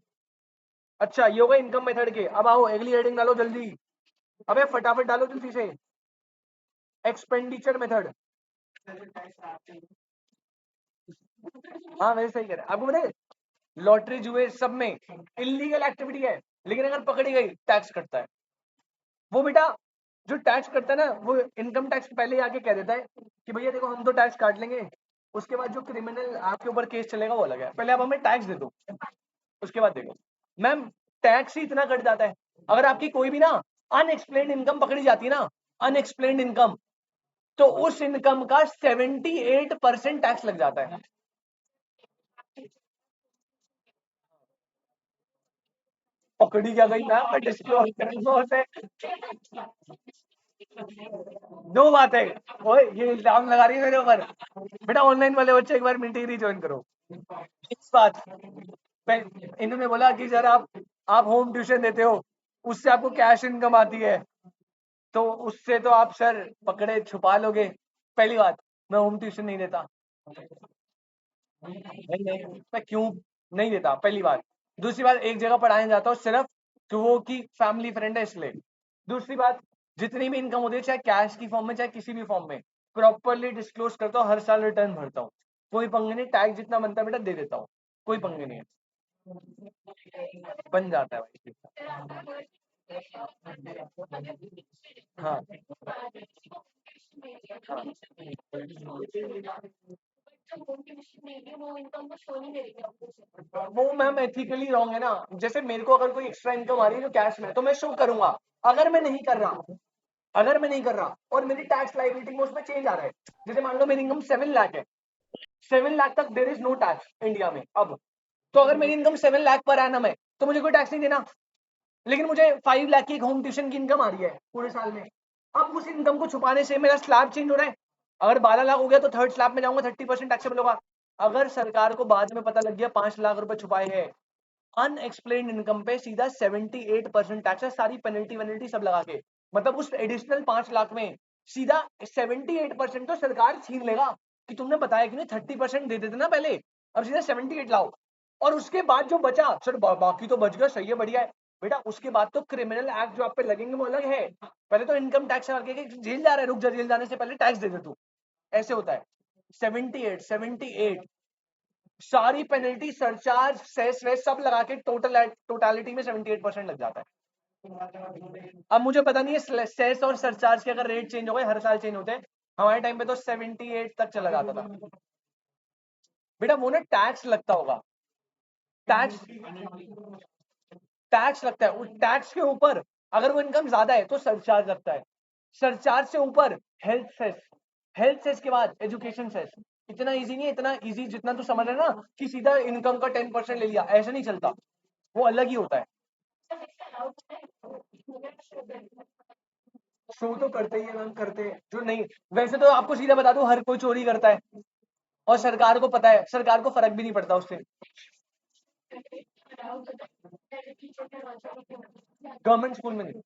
अच्छा ये होगा इनकम मेथड के। अब आओ अगली हेडिंग डालो जल्दी, अबे फटाफट डालो जल्दी से। Expenditure method. हाँ वैसे सही कह रहे आपको पता है लॉटरी जुए सब में इलीगल एक्टिविटी है, लेकिन अगर पकड़ी गई टैक्स कटता है। वो बेटा जो टैक्स करता है ना वो इनकम टैक्स पहले ही आके कह देता है कि भैया देखो हम तो टैक्स काट लेंगे, उसके बाद जो क्रिमिनल आपके ऊपर केस चलेगा वो अलग है, पहले आप हमें टैक्स दे दो, उसके बाद देखो। मैम टैक्स ही इतना कट जाता है, अगर आपकी कोई भी ना अनएक्सप्लेन्ड इनकम पकड़ी जाती है ना, अनएक्सप्लेन्ड इनकम, तो उस इनकम का 78% टैक्स लग जाता है। पकड़ी क्या गई मैम, डिस्क्लोज करेंगे। दो बात है, ओए ये इल्जाम लगा रही है मेरे ऊपर। बेटा ऑनलाइन वाले बच्चे एक बार मिंटी ज्वाइन करो। इस बात इन्होंने बोला कि सर आप होम ट्यूशन देते हो, उससे आपको कैश इनकम आती है, तो उससे तो आप सर पकड़े छुपा लोगे। पहली बात मैं होम ट्यूशन नहीं देता, नहीं मैं क्यों नहीं देता, पहली बात। दूसरी बात एक जगह पढ़ाने जाता हूँ सिर्फ कि वो की फैमिली फ्रेंड है इसलिए। दूसरी बात जितनी भी इनकम होती है चाहे कैश की फॉर्म में चाहे किसी भी फॉर्म में प्रॉपरली डिस्क्लोज करता हूँ, हर साल रिटर्न भरता हूँ, कोई पंगे नहीं, टैक्स जितना बनता है बेटा दे देता हूँ, कोई पंगे नहीं है, बन जाता है भाई। हाँ वो मैम एथिकली रॉन्ग है ना, जैसे मेरे को अगर कोई एक्स्ट्रा इनकम आ रही है जो कैश में तो मैं शो करूंगा, अगर मैं नहीं कर रहा, अगर मैं नहीं कर रहा और मेरी टैक्स लाइबिलिटी में उसमें चेंज आ रहा है, जैसे मान लो मेरी इनकम 7 लाख है, 7 लाख तक there is no tax India में अब, तो अगर मेरी इनकम 7 लाख पर एनम है तो मुझे कोई टैक्स नहीं देना, लेकिन मुझे 5 लाख की एक होम ट्यूशन की इनकम आ रही है पूरे साल में, अब उस इनकम को छुपाने से मेरा स्लैब चेंज हो रहा है, अगर 12 लाख हो गया तो थर्ड स्लैब में जाऊंगा, 30% टैक्सेबल होगा। अगर सरकार को बाद में पता लग गया 5 लाख रुपए छुपाए हैं अनएक्सप्लेन्ड इनकम पे, सीधा 78% टैक्स है, सारी पेनल्टी वेनल्टी सब लगा के, मतलब उस एडिशनल 5 लाख में सीधा 78% तो सरकार छीन लेगा कि तुमने बताया कि नहीं 30% दे देते ना पहले, अब सीधा 78 लाओ, और उसके बाद जो बचा सर बाकी तो बच गया, सही है बढ़िया है। बेटा उसके बाद तो क्रिमिनल एक्ट जो आप पे लगेंगे वो अलग है, पहले तो इनकम टैक्स लगा के जेल जा रहा है, रुक जा, जेल जाने से पहले टैक्स दे दे तू, ऐसे होता है। 78 सारी पेनल्टी सरचार्ज सेस वेस सब लगा के टोटालिटी में 78% लग जाता है। अब मुझे पता नहीं है सेस और सरचार्ज के अगर रेट चेंज हो गए, हर साल चेंज होते हैं, हमारे टाइम पे तो 78 तक चला जाता था। बेटा वो ना टैक्स लगता होगा, टैक्स टैक्स लगता है, टैक्स के ऊपर अगर वो इनकम ज्यादा है तो सरचार्ज लगता है, सरचार्ज से ऊपर हेल्थ सेस, हेल्थ सेस के बाद एजुकेशन सेस। इतना इजी नहीं है, इतना इजी जितना तू समझ रहा है ना कि सीधा इनकम का 10% ले लिया, ऐसा नहीं चलता, वो अलग ही होता है। शो तो करते ही है मैम, करते हैं जो नहीं, वैसे तो आपको सीधा बता दूं हर कोई चोरी करता है, और सरकार को पता है, सरकार को फर्क भी नहीं पड़ता उससे। गवर्नमेंट स्कूल में नहीं,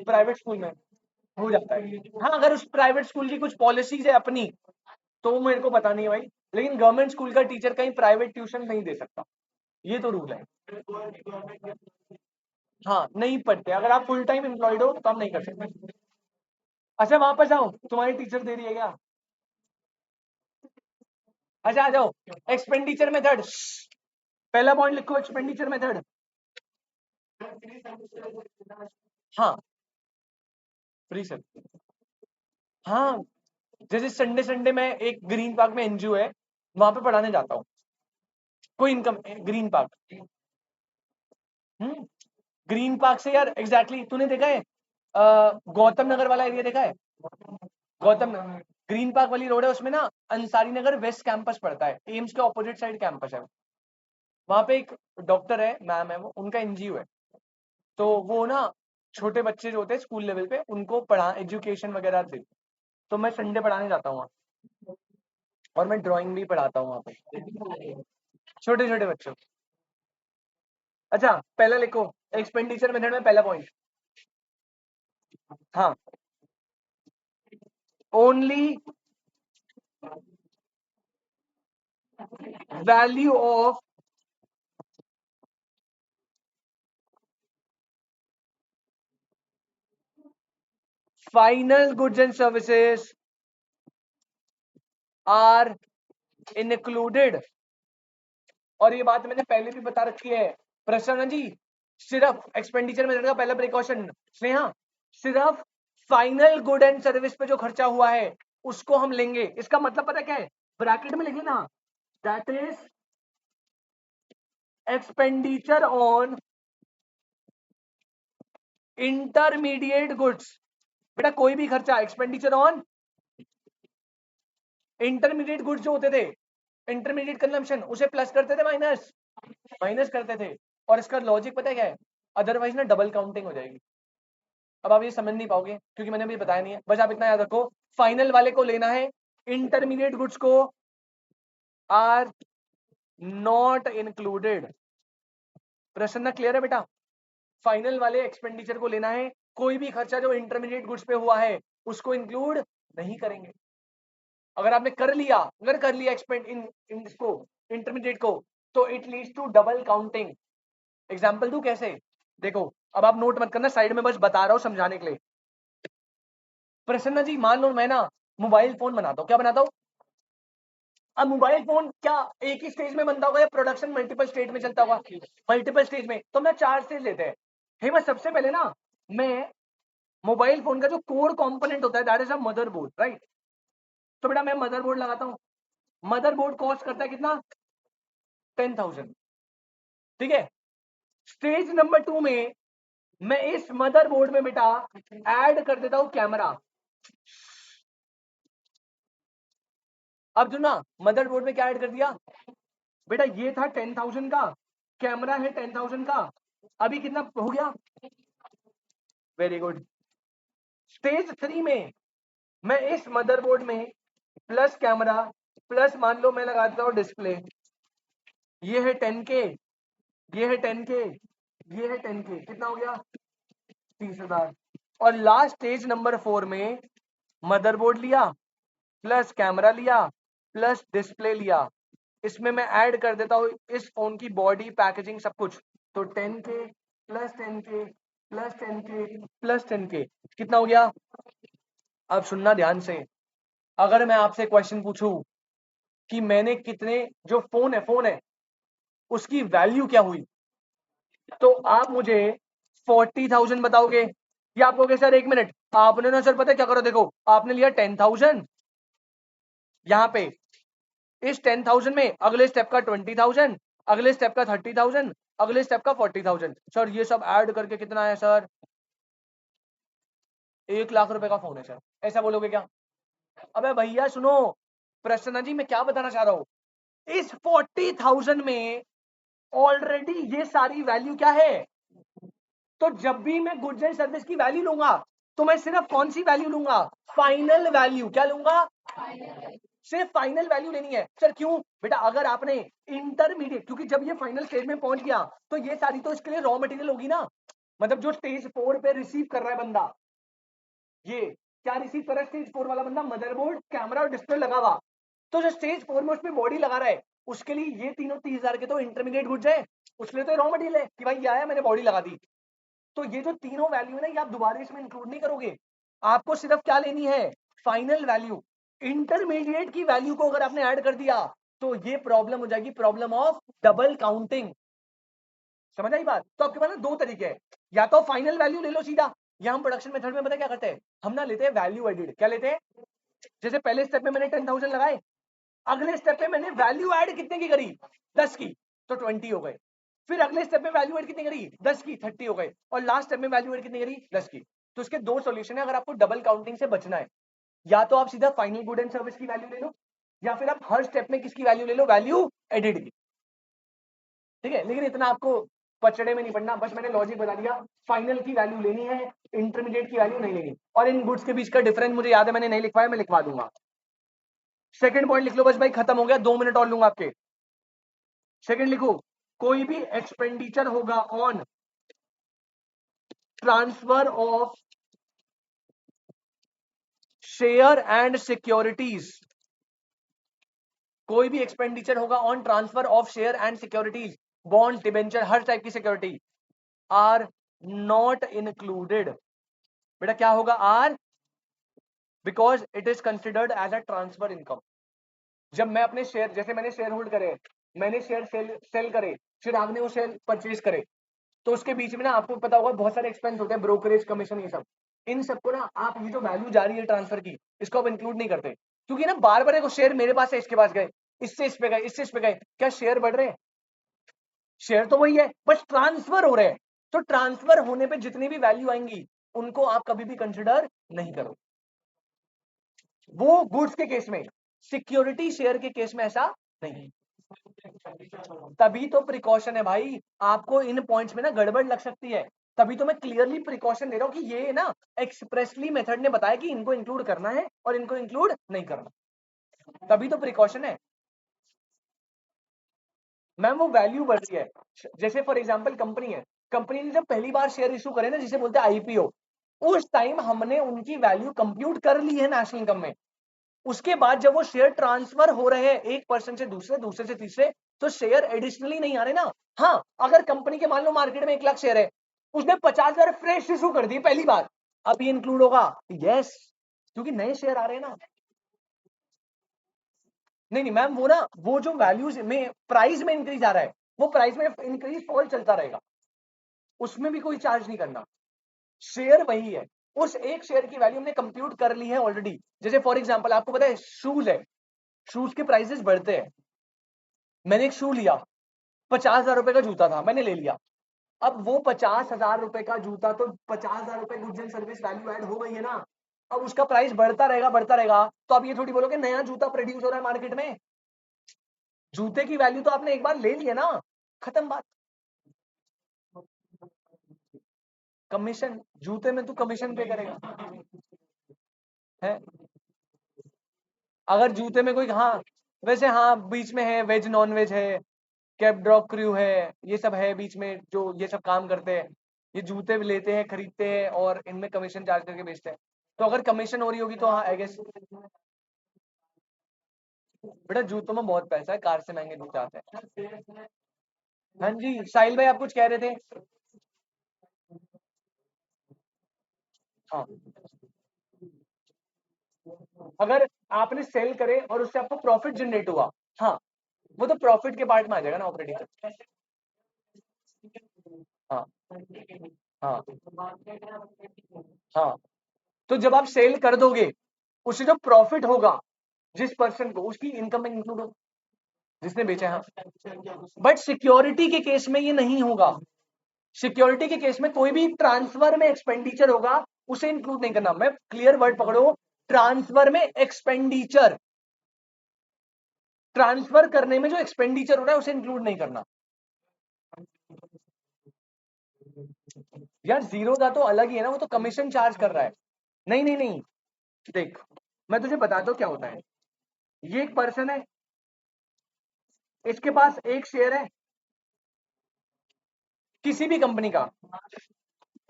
प्राइवेट स्कूल में हो जाता है। हाँ अगर उस प्राइवेट स्कूल की कुछ पॉलिसीज है अपनी तो वो मेरे को पता नहीं है भाई, लेकिन गवर्नमेंट स्कूल का टीचर कहीं प्राइवेट ट्यूशन नहीं दे सकता, ये तो रूल है। हाँ नहीं पढ़ते, अगर आप फुल टाइम एम्प्लॉयड हो तो आप नहीं कर सकते। अच्छा वापस आओ, तुम्हारी टीचर दे रही है क्या? अच्छा आ जाओ, एक्सपेंडिचर मेथड, पहला पॉइंट लिखो एक्सपेंडिचर मेथड। हाँ फ्री सर, हाँ जैसे संडे संडे में एक ग्रीन पार्क में एनजीओ है, वहां पे पढ़ाने जाता हूँ, कोई income, green park, green park से यार एग्जैक्टली तूने देखा है गौतम नगर वाला एरिया देखा है, गौतम नगर ग्रीन पार्क वाली रोड है उसमें ना अंसारी नगर वेस्ट कैंपस पड़ता है, एम्स के ऑपोजिट साइड कैंपस है, वहां पे एक डॉक्टर है, मैम है, वो उनका एनजीओ है, तो वो ना छोटे बच्चे जो होते हैं स्कूल लेवल पे उनको पढ़ा एजुकेशन वगैरह दे, तो मैं संडे पढ़ाने जाता हूँ वहाँ, और मैं ड्राइंग भी पढ़ाता हूँ वहाँ पे छोटे छोटे बच्चों। अच्छा पहला लिखो एक्सपेंडिचर मेथड में पहला पॉइंट, हाँ, only value of final goods and services are included. और ये बात मैंने पहले भी बता रखी है प्रसन्न जी, सिर्फ एक्सपेंडिचर मेथड का पहला प्रिकॉशन स्नेहा, सिर्फ फाइनल गुड एंड सर्विस पे जो खर्चा हुआ है उसको हम लेंगे। इसका मतलब पता क्या है, ब्रैकेट में लिखिए ना, that is expenditure on intermediate goods. बेटा कोई भी खर्चा, एक्सपेंडिचर ऑन इंटरमीडिएट गुड्स जो होते थे, इंटरमीडिएट कंजम्पशन, उसे प्लस करते थे माइनस माइनस करते थे। और इसका लॉजिक पता है क्या है, अदरवाइज ना डबल काउंटिंग हो जाएगी। अब आप ये समझ नहीं पाओगे क्योंकि मैंने अभी बताया नहीं है, बस आप इतना याद रखो, फाइनल वाले को लेना है, इंटरमीडिएट गुड्स को आर नॉट इंक्लूडेड। प्रश्न क्लियर है बेटा? फाइनल वाले एक्सपेंडिचर को लेना है, कोई भी खर्चा जो इंटरमीडिएट गुड्स पे हुआ है उसको इंक्लूड नहीं करेंगे। अगर आपने कर लिया, अगर कर लिया एक्सपेंड इन इसको इंटरमीडिएट को, तो it leads to double counting. Example दूं कैसे? देखो, अब आप नोट मत करना, साइड में बस बता रहा हूं समझाने के लिए। प्रसन्ना जी मान लो मैं ना मोबाइल फोन बनाता हूँ, क्या बनाता हूँ? अब मोबाइल फोन क्या एक ही स्टेज में बनता होगा या प्रोडक्शन मल्टीपल स्टेज में चलता होगा? मल्टीपल स्टेज में, तो मैं 4 स्टेज लेते हैं। हे मैं सबसे पहले ना, मैं मोबाइल फोन का जो कोर कंपोनेंट होता है that is a motherboard, right? तो बेटा मैं मदरबोर्ड लगाता हूँ, मदरबोर्ड कॉस्ट करता है कितना? 10,000। ठीक है, स्टेज नंबर 2 में मैं इस मदरबोर्ड में बेटा ऐड कर देता हूं कैमरा। अब जो ना मदरबोर्ड में क्या ऐड कर दिया बेटा, ये था 10,000 का, कैमरा है 10,000 का, अभी कितना हो गया? Very good. स्टेज 3 में मैं इस मदरबोर्ड में प्लस कैमरा प्लस मान लो मैं लगा देता हूं डिस्प्ले, ये है 10K, ये है 10K, ये है 10K, कितना हो गया? 30,000। और लास्ट स्टेज नंबर 4 में मदरबोर्ड लिया प्लस कैमरा लिया प्लस डिस्प्ले लिया, इसमें मैं ऐड कर देता हूं इस फोन की बॉडी पैकेजिंग सब कुछ, तो 10K plus 10K plus 10K plus 10K, कितना हो गया? अब सुनना ध्यान से, अगर मैं आपसे क्वेश्चन पूछूं कि मैंने कितने, जो फोन है उसकी वैल्यू क्या हुई, तो आप मुझे 40,000 बताओगे या आप कहोगे सर एक मिनट आपने ना, सर पता है क्या करो, देखो आपने लिया 10,000 यहाँ पे, इस 10,000 में अगले स्टेप का 20,000, अगले स्टेप का 30,000, अगले स्टेप का 40,000, सर ये सब ऐड करके कितना है सर? 1 लाख रुपए का फोन है सर, ऐसा बोलोगे क्या? अबे भैया सुनो, प्रसन्ना जी मैं क्या बताना चाह रहा हूं, इस 40,000 में ऑलरेडी ये सारी वैल्यू क्या है? तो जब भी मैं गुड्स एंड सर्विस की वैल्यू लूंगा तो मैं सिर्फ कौन सी वैल्यू लूंगा? Final value. क्या लूंगा? सिर्फ फाइनल वैल्यू लेनी है। सर क्यों बेटा? अगर आपने इंटरमीडिएट, क्योंकि जब ये फाइनल स्टेज में पहुंच गया तो ये सारी तो इसके लिए रॉ मटेरियल होगी ना, मतलब जो स्टेज 4 पे रिसीव कर रहा है बंदा, ये क्या रिसीव कर रहा है स्टेज 4 वाला बंदा? मदरबोर्ड, कैमरा और डिस्प्ले लगा हुआ। तो जो स्टेज 4 में उसमें बॉडी लगा रहा है उसके लिए ये तीनों 30,000 के तो इंटरमीडिएट गुड्स है, उसके लिए तो रॉ मटेरियल है कि भाई ये आया मैंने बॉडी लगा दी। तो ये जो तीनों वैल्यू है ना, ये आप दोबारा इसमें इंक्लूड नहीं करोगे, आपको सिर्फ क्या लेनी है? Final value. इंटरमीडिएट की वैल्यू को अगर आपने ऐड कर दिया तो ये प्रॉब्लम हो जाएगी, प्रॉब्लम ऑफ डबल काउंटिंग। समझ आई बात? तो आपके पास ना दो तरीके हैं, या तो फाइनल वैल्यू ले लो सीधा, या हम प्रोडक्शन मेथड में पता क्या करते हैं, हम ना लेते हैं वैल्यू एडिड। क्या लेते हैं? जैसे पहले स्टेप में मैंने 10,000 लगाए, अगले स्टेप में मैंने वैल्यू ऐड कितने की करी? 10 की, तो 20 हो गए। फिर अगले स्टेप में वैल्यू ऐड कितनी करी? 10 की, 30 हो गए। और लास्ट स्टेप में वैल्यू ऐड कितनी करी? 10 की। तो इसके दो सॉल्यूशन है अगर आपको डबल काउंटिंग से बचना है, या तो आप सीधा फाइनल गुड एंड सर्विस की वैल्यू ले लो, या फिर आप हर स्टेप में किसकी वैल्यू ले लो? वैल्यू एडिड की। ठीक है, लेकिन इतना आपको पचड़े में नहीं पड़ना, बस मैंने लॉजिक बता दिया, फाइनल की वैल्यू लेनी है, इंटरमीडिएट की वैल्यू नहीं लेनी। और इन गुड्स के बीच का डिफरेंस मुझे याद है, मैंने नहीं लिखवाया, मैं लिखवा दूंगा। सेकंड पॉइंट लिख लो बस भाई, खत्म हो गया, 2 मिनट और लूंगा आपके। सेकंड लिखो, कोई भी एक्सपेंडिचर होगा on transfer of share and securities, कोई भी एक्सपेंडिचर होगा on transfer of share and securities, bond, debenture, हर टाइप की सिक्योरिटी आर नॉट इंक्लूडेड। बेटा क्या होगा? Are, because it is considered as a transfer income. जब मैं अपने शेयर, जैसे मैंने शेयर होल्ड करे, मैंने शेयर सेल करे, चिराग ने वो शेयर परचेज करे, तो उसके बीच में ना आपको पता होगा बहुत सारे एक्सपेंस होते हैं, ब्रोकरेज, कमीशन, ये सब। इन सबको ना आप, ये जो वैल्यू जा रही है ट्रांसफर की, इसको आप इंक्लूड नहीं करते, क्योंकि ना बार बार एक शेयर मेरे पास है, इसके पास गए, इससे इस पे गए, इससे इस पे गए, क्या शेयर बढ़ रहे हैं? शेयर तो वही है, बस ट्रांसफर हो रहे हैं। तो ट्रांसफर होने पे जितनी भी वैल्यू आएंगी उनको आप कभी भी कंसिडर नहीं करो, वो गुड्स के केस में। सिक्योरिटी शेयर के केस में ऐसा नहीं। तभी तो प्रिकॉशन है भाई, आपको इन पॉइंट्स में ना गड़बड़ लग सकती है, तभी तो मैं क्लियरली प्रिकॉशन दे रहा हूं कि ये ना एक्सप्रेसली मेथड ने बताया कि इनको इंक्लूड करना है और इनको इंक्लूड नहीं करना, तभी तो प्रिकॉशन है। मैम वो वैल्यू बढ़ रही है, जैसे फॉर एग्जांपल कंपनी है, कंपनी ने जब पहली बार शेयर इशू करे ना, जिसे बोलते हैं आईपीओ, उस टाइम हमने उनकी वैल्यू कंप्यूट कर ली है नेशनल इनकम में। उसके बाद जब वो शेयर ट्रांसफर हो रहे हैं एक पर्सन से दूसरे, दूसरे से तीसरे, तो शेयर एडिशनली नहीं आ रहे ना। हाँ, अगर कंपनी के मान लो मार्केट में 1 लाख शेयर है, उसने 50,000 फ्रेश इशू कर दी पहली बार, अब ये इंक्लूड होगा? यस, क्योंकि नए शेयर आ रहे हैं ना। नहीं नहीं मैम, वो ना, वो जो वैल्यूज में प्राइस में इंक्रीज आ रहा है, वो प्राइस में इंक्रीज फॉल चलता रहेगा, उसमें भी कोई चार्ज नहीं करना, शेयर वही है। उस एक शेयर की वैल्यू हमने कंप्यूट कर ली है ऑलरेडी। जैसे फॉर एग्जांपल आपको पता है शूज है, शूज के प्राइसेस बढ़ते हैं, मैंने एक शू लिया, 50,000 रुपए का जूता था, मैंने ले लिया, अब वो 50,000 रुपए का जूता, तो 50,000 रुपए goods and service value add हो गई है ना, अब उसका प्राइस बढ़ता रहेगा, बढ़ता रहेगा, तो अब ये थोड़ी बोलोगे नया जूता प्रोड्यूस हो रहा है मार्केट में, जूते की वैल्यू तो आपने एक बार ले ली है ना, खत्म बात। कमीशन, जूते में तू कमीशन पे करेगा है? अगर जूते में कोई, हाँ वैसे हाँ बीच में है, वेज नॉन वेज है, कैब ड्रॉप क्रू है, ये सब है बीच में जो ये सब काम करते हैं, ये जूते भी लेते हैं, खरीदते हैं और इनमें कमीशन चार्ज करके बेचते हैं। तो अगर कमीशन हो रही होगी तो हाँ आई गेस। बेटा जूतों में बहुत पैसा है, कार से महंगे जूते आते हैं। हाँ जी साहिल भाई, आप कुछ कह रहे थे? हाँ, अगर आपने सेल करे और उससे आपको प्रॉफिट जनरेट हुआ, हाँ वो तो प्रॉफिट के पार्ट में आ जाएगा ना, ऑपरेटिंग। हाँ हाँ हाँ, तो जब आप सेल कर दोगे, उससे जो प्रॉफिट होगा जिस पर्सन को, उसकी इनकम में इंक्लूड होगा, जिसने बेचा है। बट सिक्योरिटी के केस में ये नहीं होगा, सिक्योरिटी के केस में कोई भी ट्रांसफर में एक्सपेंडिचर होगा उसे इंक्लूड नहीं करना। मैं क्लियर वर्ड पकड़ो, ट्रांसफर में एक्सपेंडिचर, ट्रांसफर करने में जो एक्सपेंडिचर हो रहा है उसे इंक्लूड नहीं करना। यार जीरो का तो अलग ही है ना, वो तो कमीशन चार्ज कर रहा है। नहीं नहीं नहीं, देख मैं तुझे बताता हूँ क्या होता है। ये एक पर्सन है, इसके पास एक शेयर है किसी भी कंपनी का,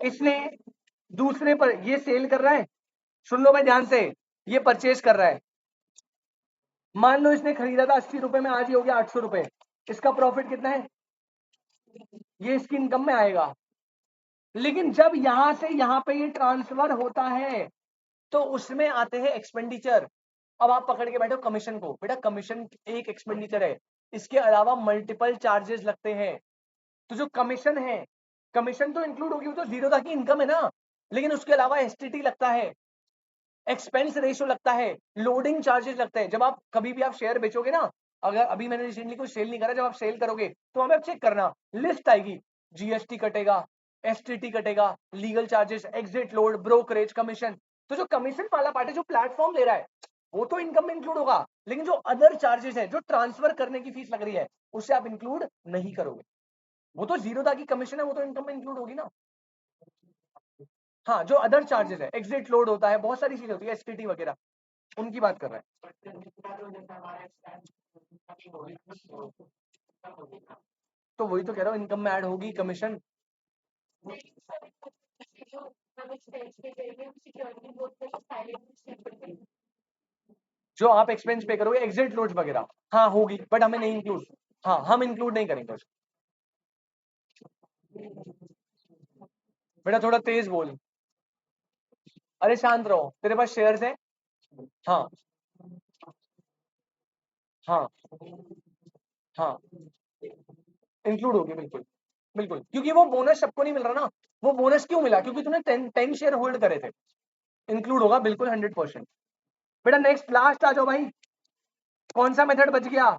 इसने दूसरे पर ये सेल कर रहा है, सुन लो भाई ध्यान से, ये परचेज कर रहा है, मान लो इसने खरीदा था 80 रुपए में, आज ये हो गया 800 रुपए, इसका प्रॉफिट कितना है? ये इसकी इनकम में आएगा। लेकिन जब यहां से यहां पे ये ट्रांसफर होता है तो उसमें आते हैं एक्सपेंडिचर। अब आप पकड़ के बैठो कमीशन को, बेटा कमीशन एक एक्सपेंडिचर है, इसके अलावा मल्टीपल चार्जेस लगते हैं। तो जो कमीशन है, कमीशन तो इंक्लूड होगी, वो तो जीरो तक की इनकम है ना, लेकिन उसके अलावा एसटीटी लगता है, एक्सपेंस रेशियो लगता है, लोडिंग चार्जेस लगते हैं। जब आप कभी भी आप शेयर बेचोगे ना, अगर अभी मैंने रिसेंटली कोई सेल नहीं करा, जब आप सेल करोगे तो हमें चेक करना, लिस्ट आएगी, जीएसटी कटेगा, एसटीटी कटेगा, legal charges, exit load, brokerage, commission. तो जो कमीशन वाला पार्ट है, जो प्लेटफॉर्म ले रहा है, वो तो इनकम में इंक्लूड होगा, लेकिन जो अदर चार्जेस है, जो ट्रांसफर करने की फीस लग रही है, उसे आप इंक्लूड नहीं करोगे। वो तो जीरो था कि कमीशन है, वो तो इनकम में इंक्लूड होगी ना। हाँ, जो अदर चार्जेस है, एग्जिट लोड होता है, बहुत सारी चीजें होती है, एसटीटी वगैरह, उनकी बात कर रहे हैं। तो वही तो कह रहा हूँ, इनकम में ऐड होगी कमीशन। जो आप एक्सपेंस पे करोगे एग्जिट लोड वगैरह, हाँ होगी, बट हमें नहीं इंक्लूड, हाँ हम इंक्लूड नहीं करेंगे उसको। बेटा थोड़ा तेज बोल। अरे शांत रहो, तेरे पास शेयर्स है? हाँ हाँ हाँ इंक्लूड होगी बिल्कुल, बिल्कुल, क्योंकि वो बोनस सबको नहीं मिल रहा ना। वो बोनस क्यों मिला? क्योंकि तूने 10 शेयर होल्ड करे थे। इंक्लूड होगा बिल्कुल 100%। बेटा नेक्स्ट लास्ट आ जाओ भाई। कौन सा मेथड बच गया?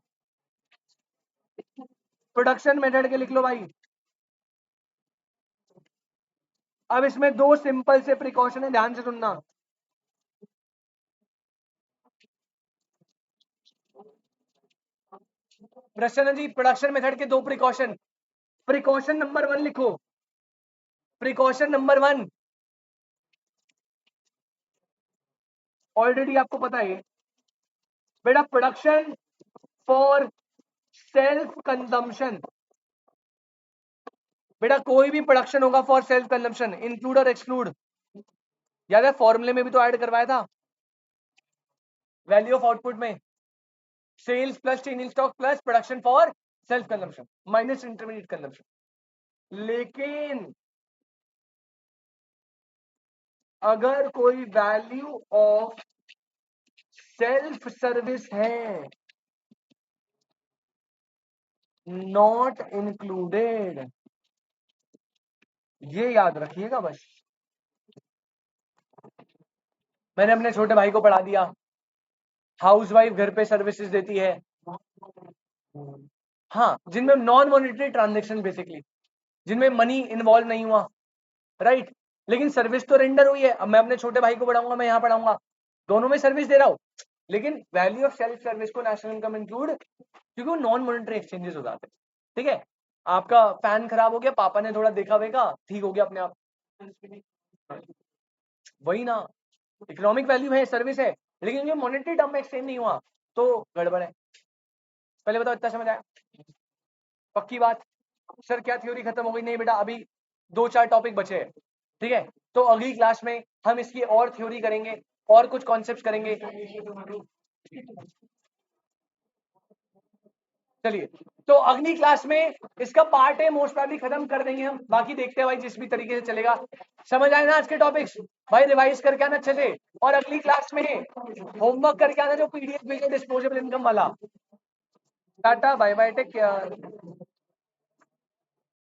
प्रोडक्शन मेथड के लिख लो भाई। अब इसमें दो सिंपल से प्रिकॉशन है, ध्यान से सुनना। प्रश्न जी, प्रोडक्शन मेथड के दो प्रिकॉशन। प्रिकॉशन नंबर 1 लिखो। प्रिकॉशन नंबर 1 ऑलरेडी आपको पता है बेटा, प्रोडक्शन फॉर सेल्फ कंजम्पशन। बेटा कोई भी प्रोडक्शन होगा फॉर सेल्फ कंजम्पशन, इंक्लूड और एक्सक्लूड, याद है फॉर्मूले में भी तो ऐड करवाया था वैल्यू ऑफ आउटपुट में, sales plus change in stock plus production for self consumption minus intermediate consumption. लेकिन अगर कोई वैल्यू ऑफ सेल्फ सर्विस है नॉट इंक्लूडेड, ये याद रखिएगा बस। मैंने अपने छोटे भाई को पढ़ा दिया, हाउसवाइफ घर पे सर्विसेज देती है, हाँ, जिनमें नॉन मॉनिटरी ट्रांजेक्शन बेसिकली, जिनमें मनी इन्वॉल्व नहीं हुआ, राइट, लेकिन सर्विस तो रेंडर हुई है। अब मैं अपने छोटे भाई को पढ़ाऊंगा, मैं यहाँ पढ़ाऊंगा, दोनों में सर्विस दे रहा हूँ, लेकिन वैल्यू ऑफ सेल्फ सर्विस को नेशनल इनकम इंक्लूड, क्योंकि वो नॉन मॉनिटरी एक्सचेंजेस हो जाते हैं। ठीक है, आपका फैन खराब हो गया, पापा ने थोड़ा देखा वेगा, ठीक हो गया अपने आप, वही ना, इकोनॉमिक वैल्यू है, सर्विस है, लेकिन ये मॉनेटरी टर्म में एक्सचेंज नहीं हुआ तो गड़बड़ है। पहले बताओ इतना समझ आया? पक्की बात? सर क्या थ्योरी खत्म हो गई? नहीं बेटा, अभी 2-4 टॉपिक बचे हैं। ठीक है, तो अगली क्लास में हम इसकी और थ्योरी करेंगे और कुछ कॉन्सेप्ट करेंगे। चलिए, तो अगली क्लास में इसका पार्ट है मोस्ट प्रोबेबली खत्म कर देंगे हम, बाकी देखते हैं भाई जिस भी तरीके से चलेगा। समझ आए ना आज के टॉपिक्स? भाई रिवाइज करके आना अच्छे से, और अगली क्लास में होमवर्क करके आना जो पीडीएफ भेजे डिस्पोजेबल इनकम वाला। Tata bye bye, take care.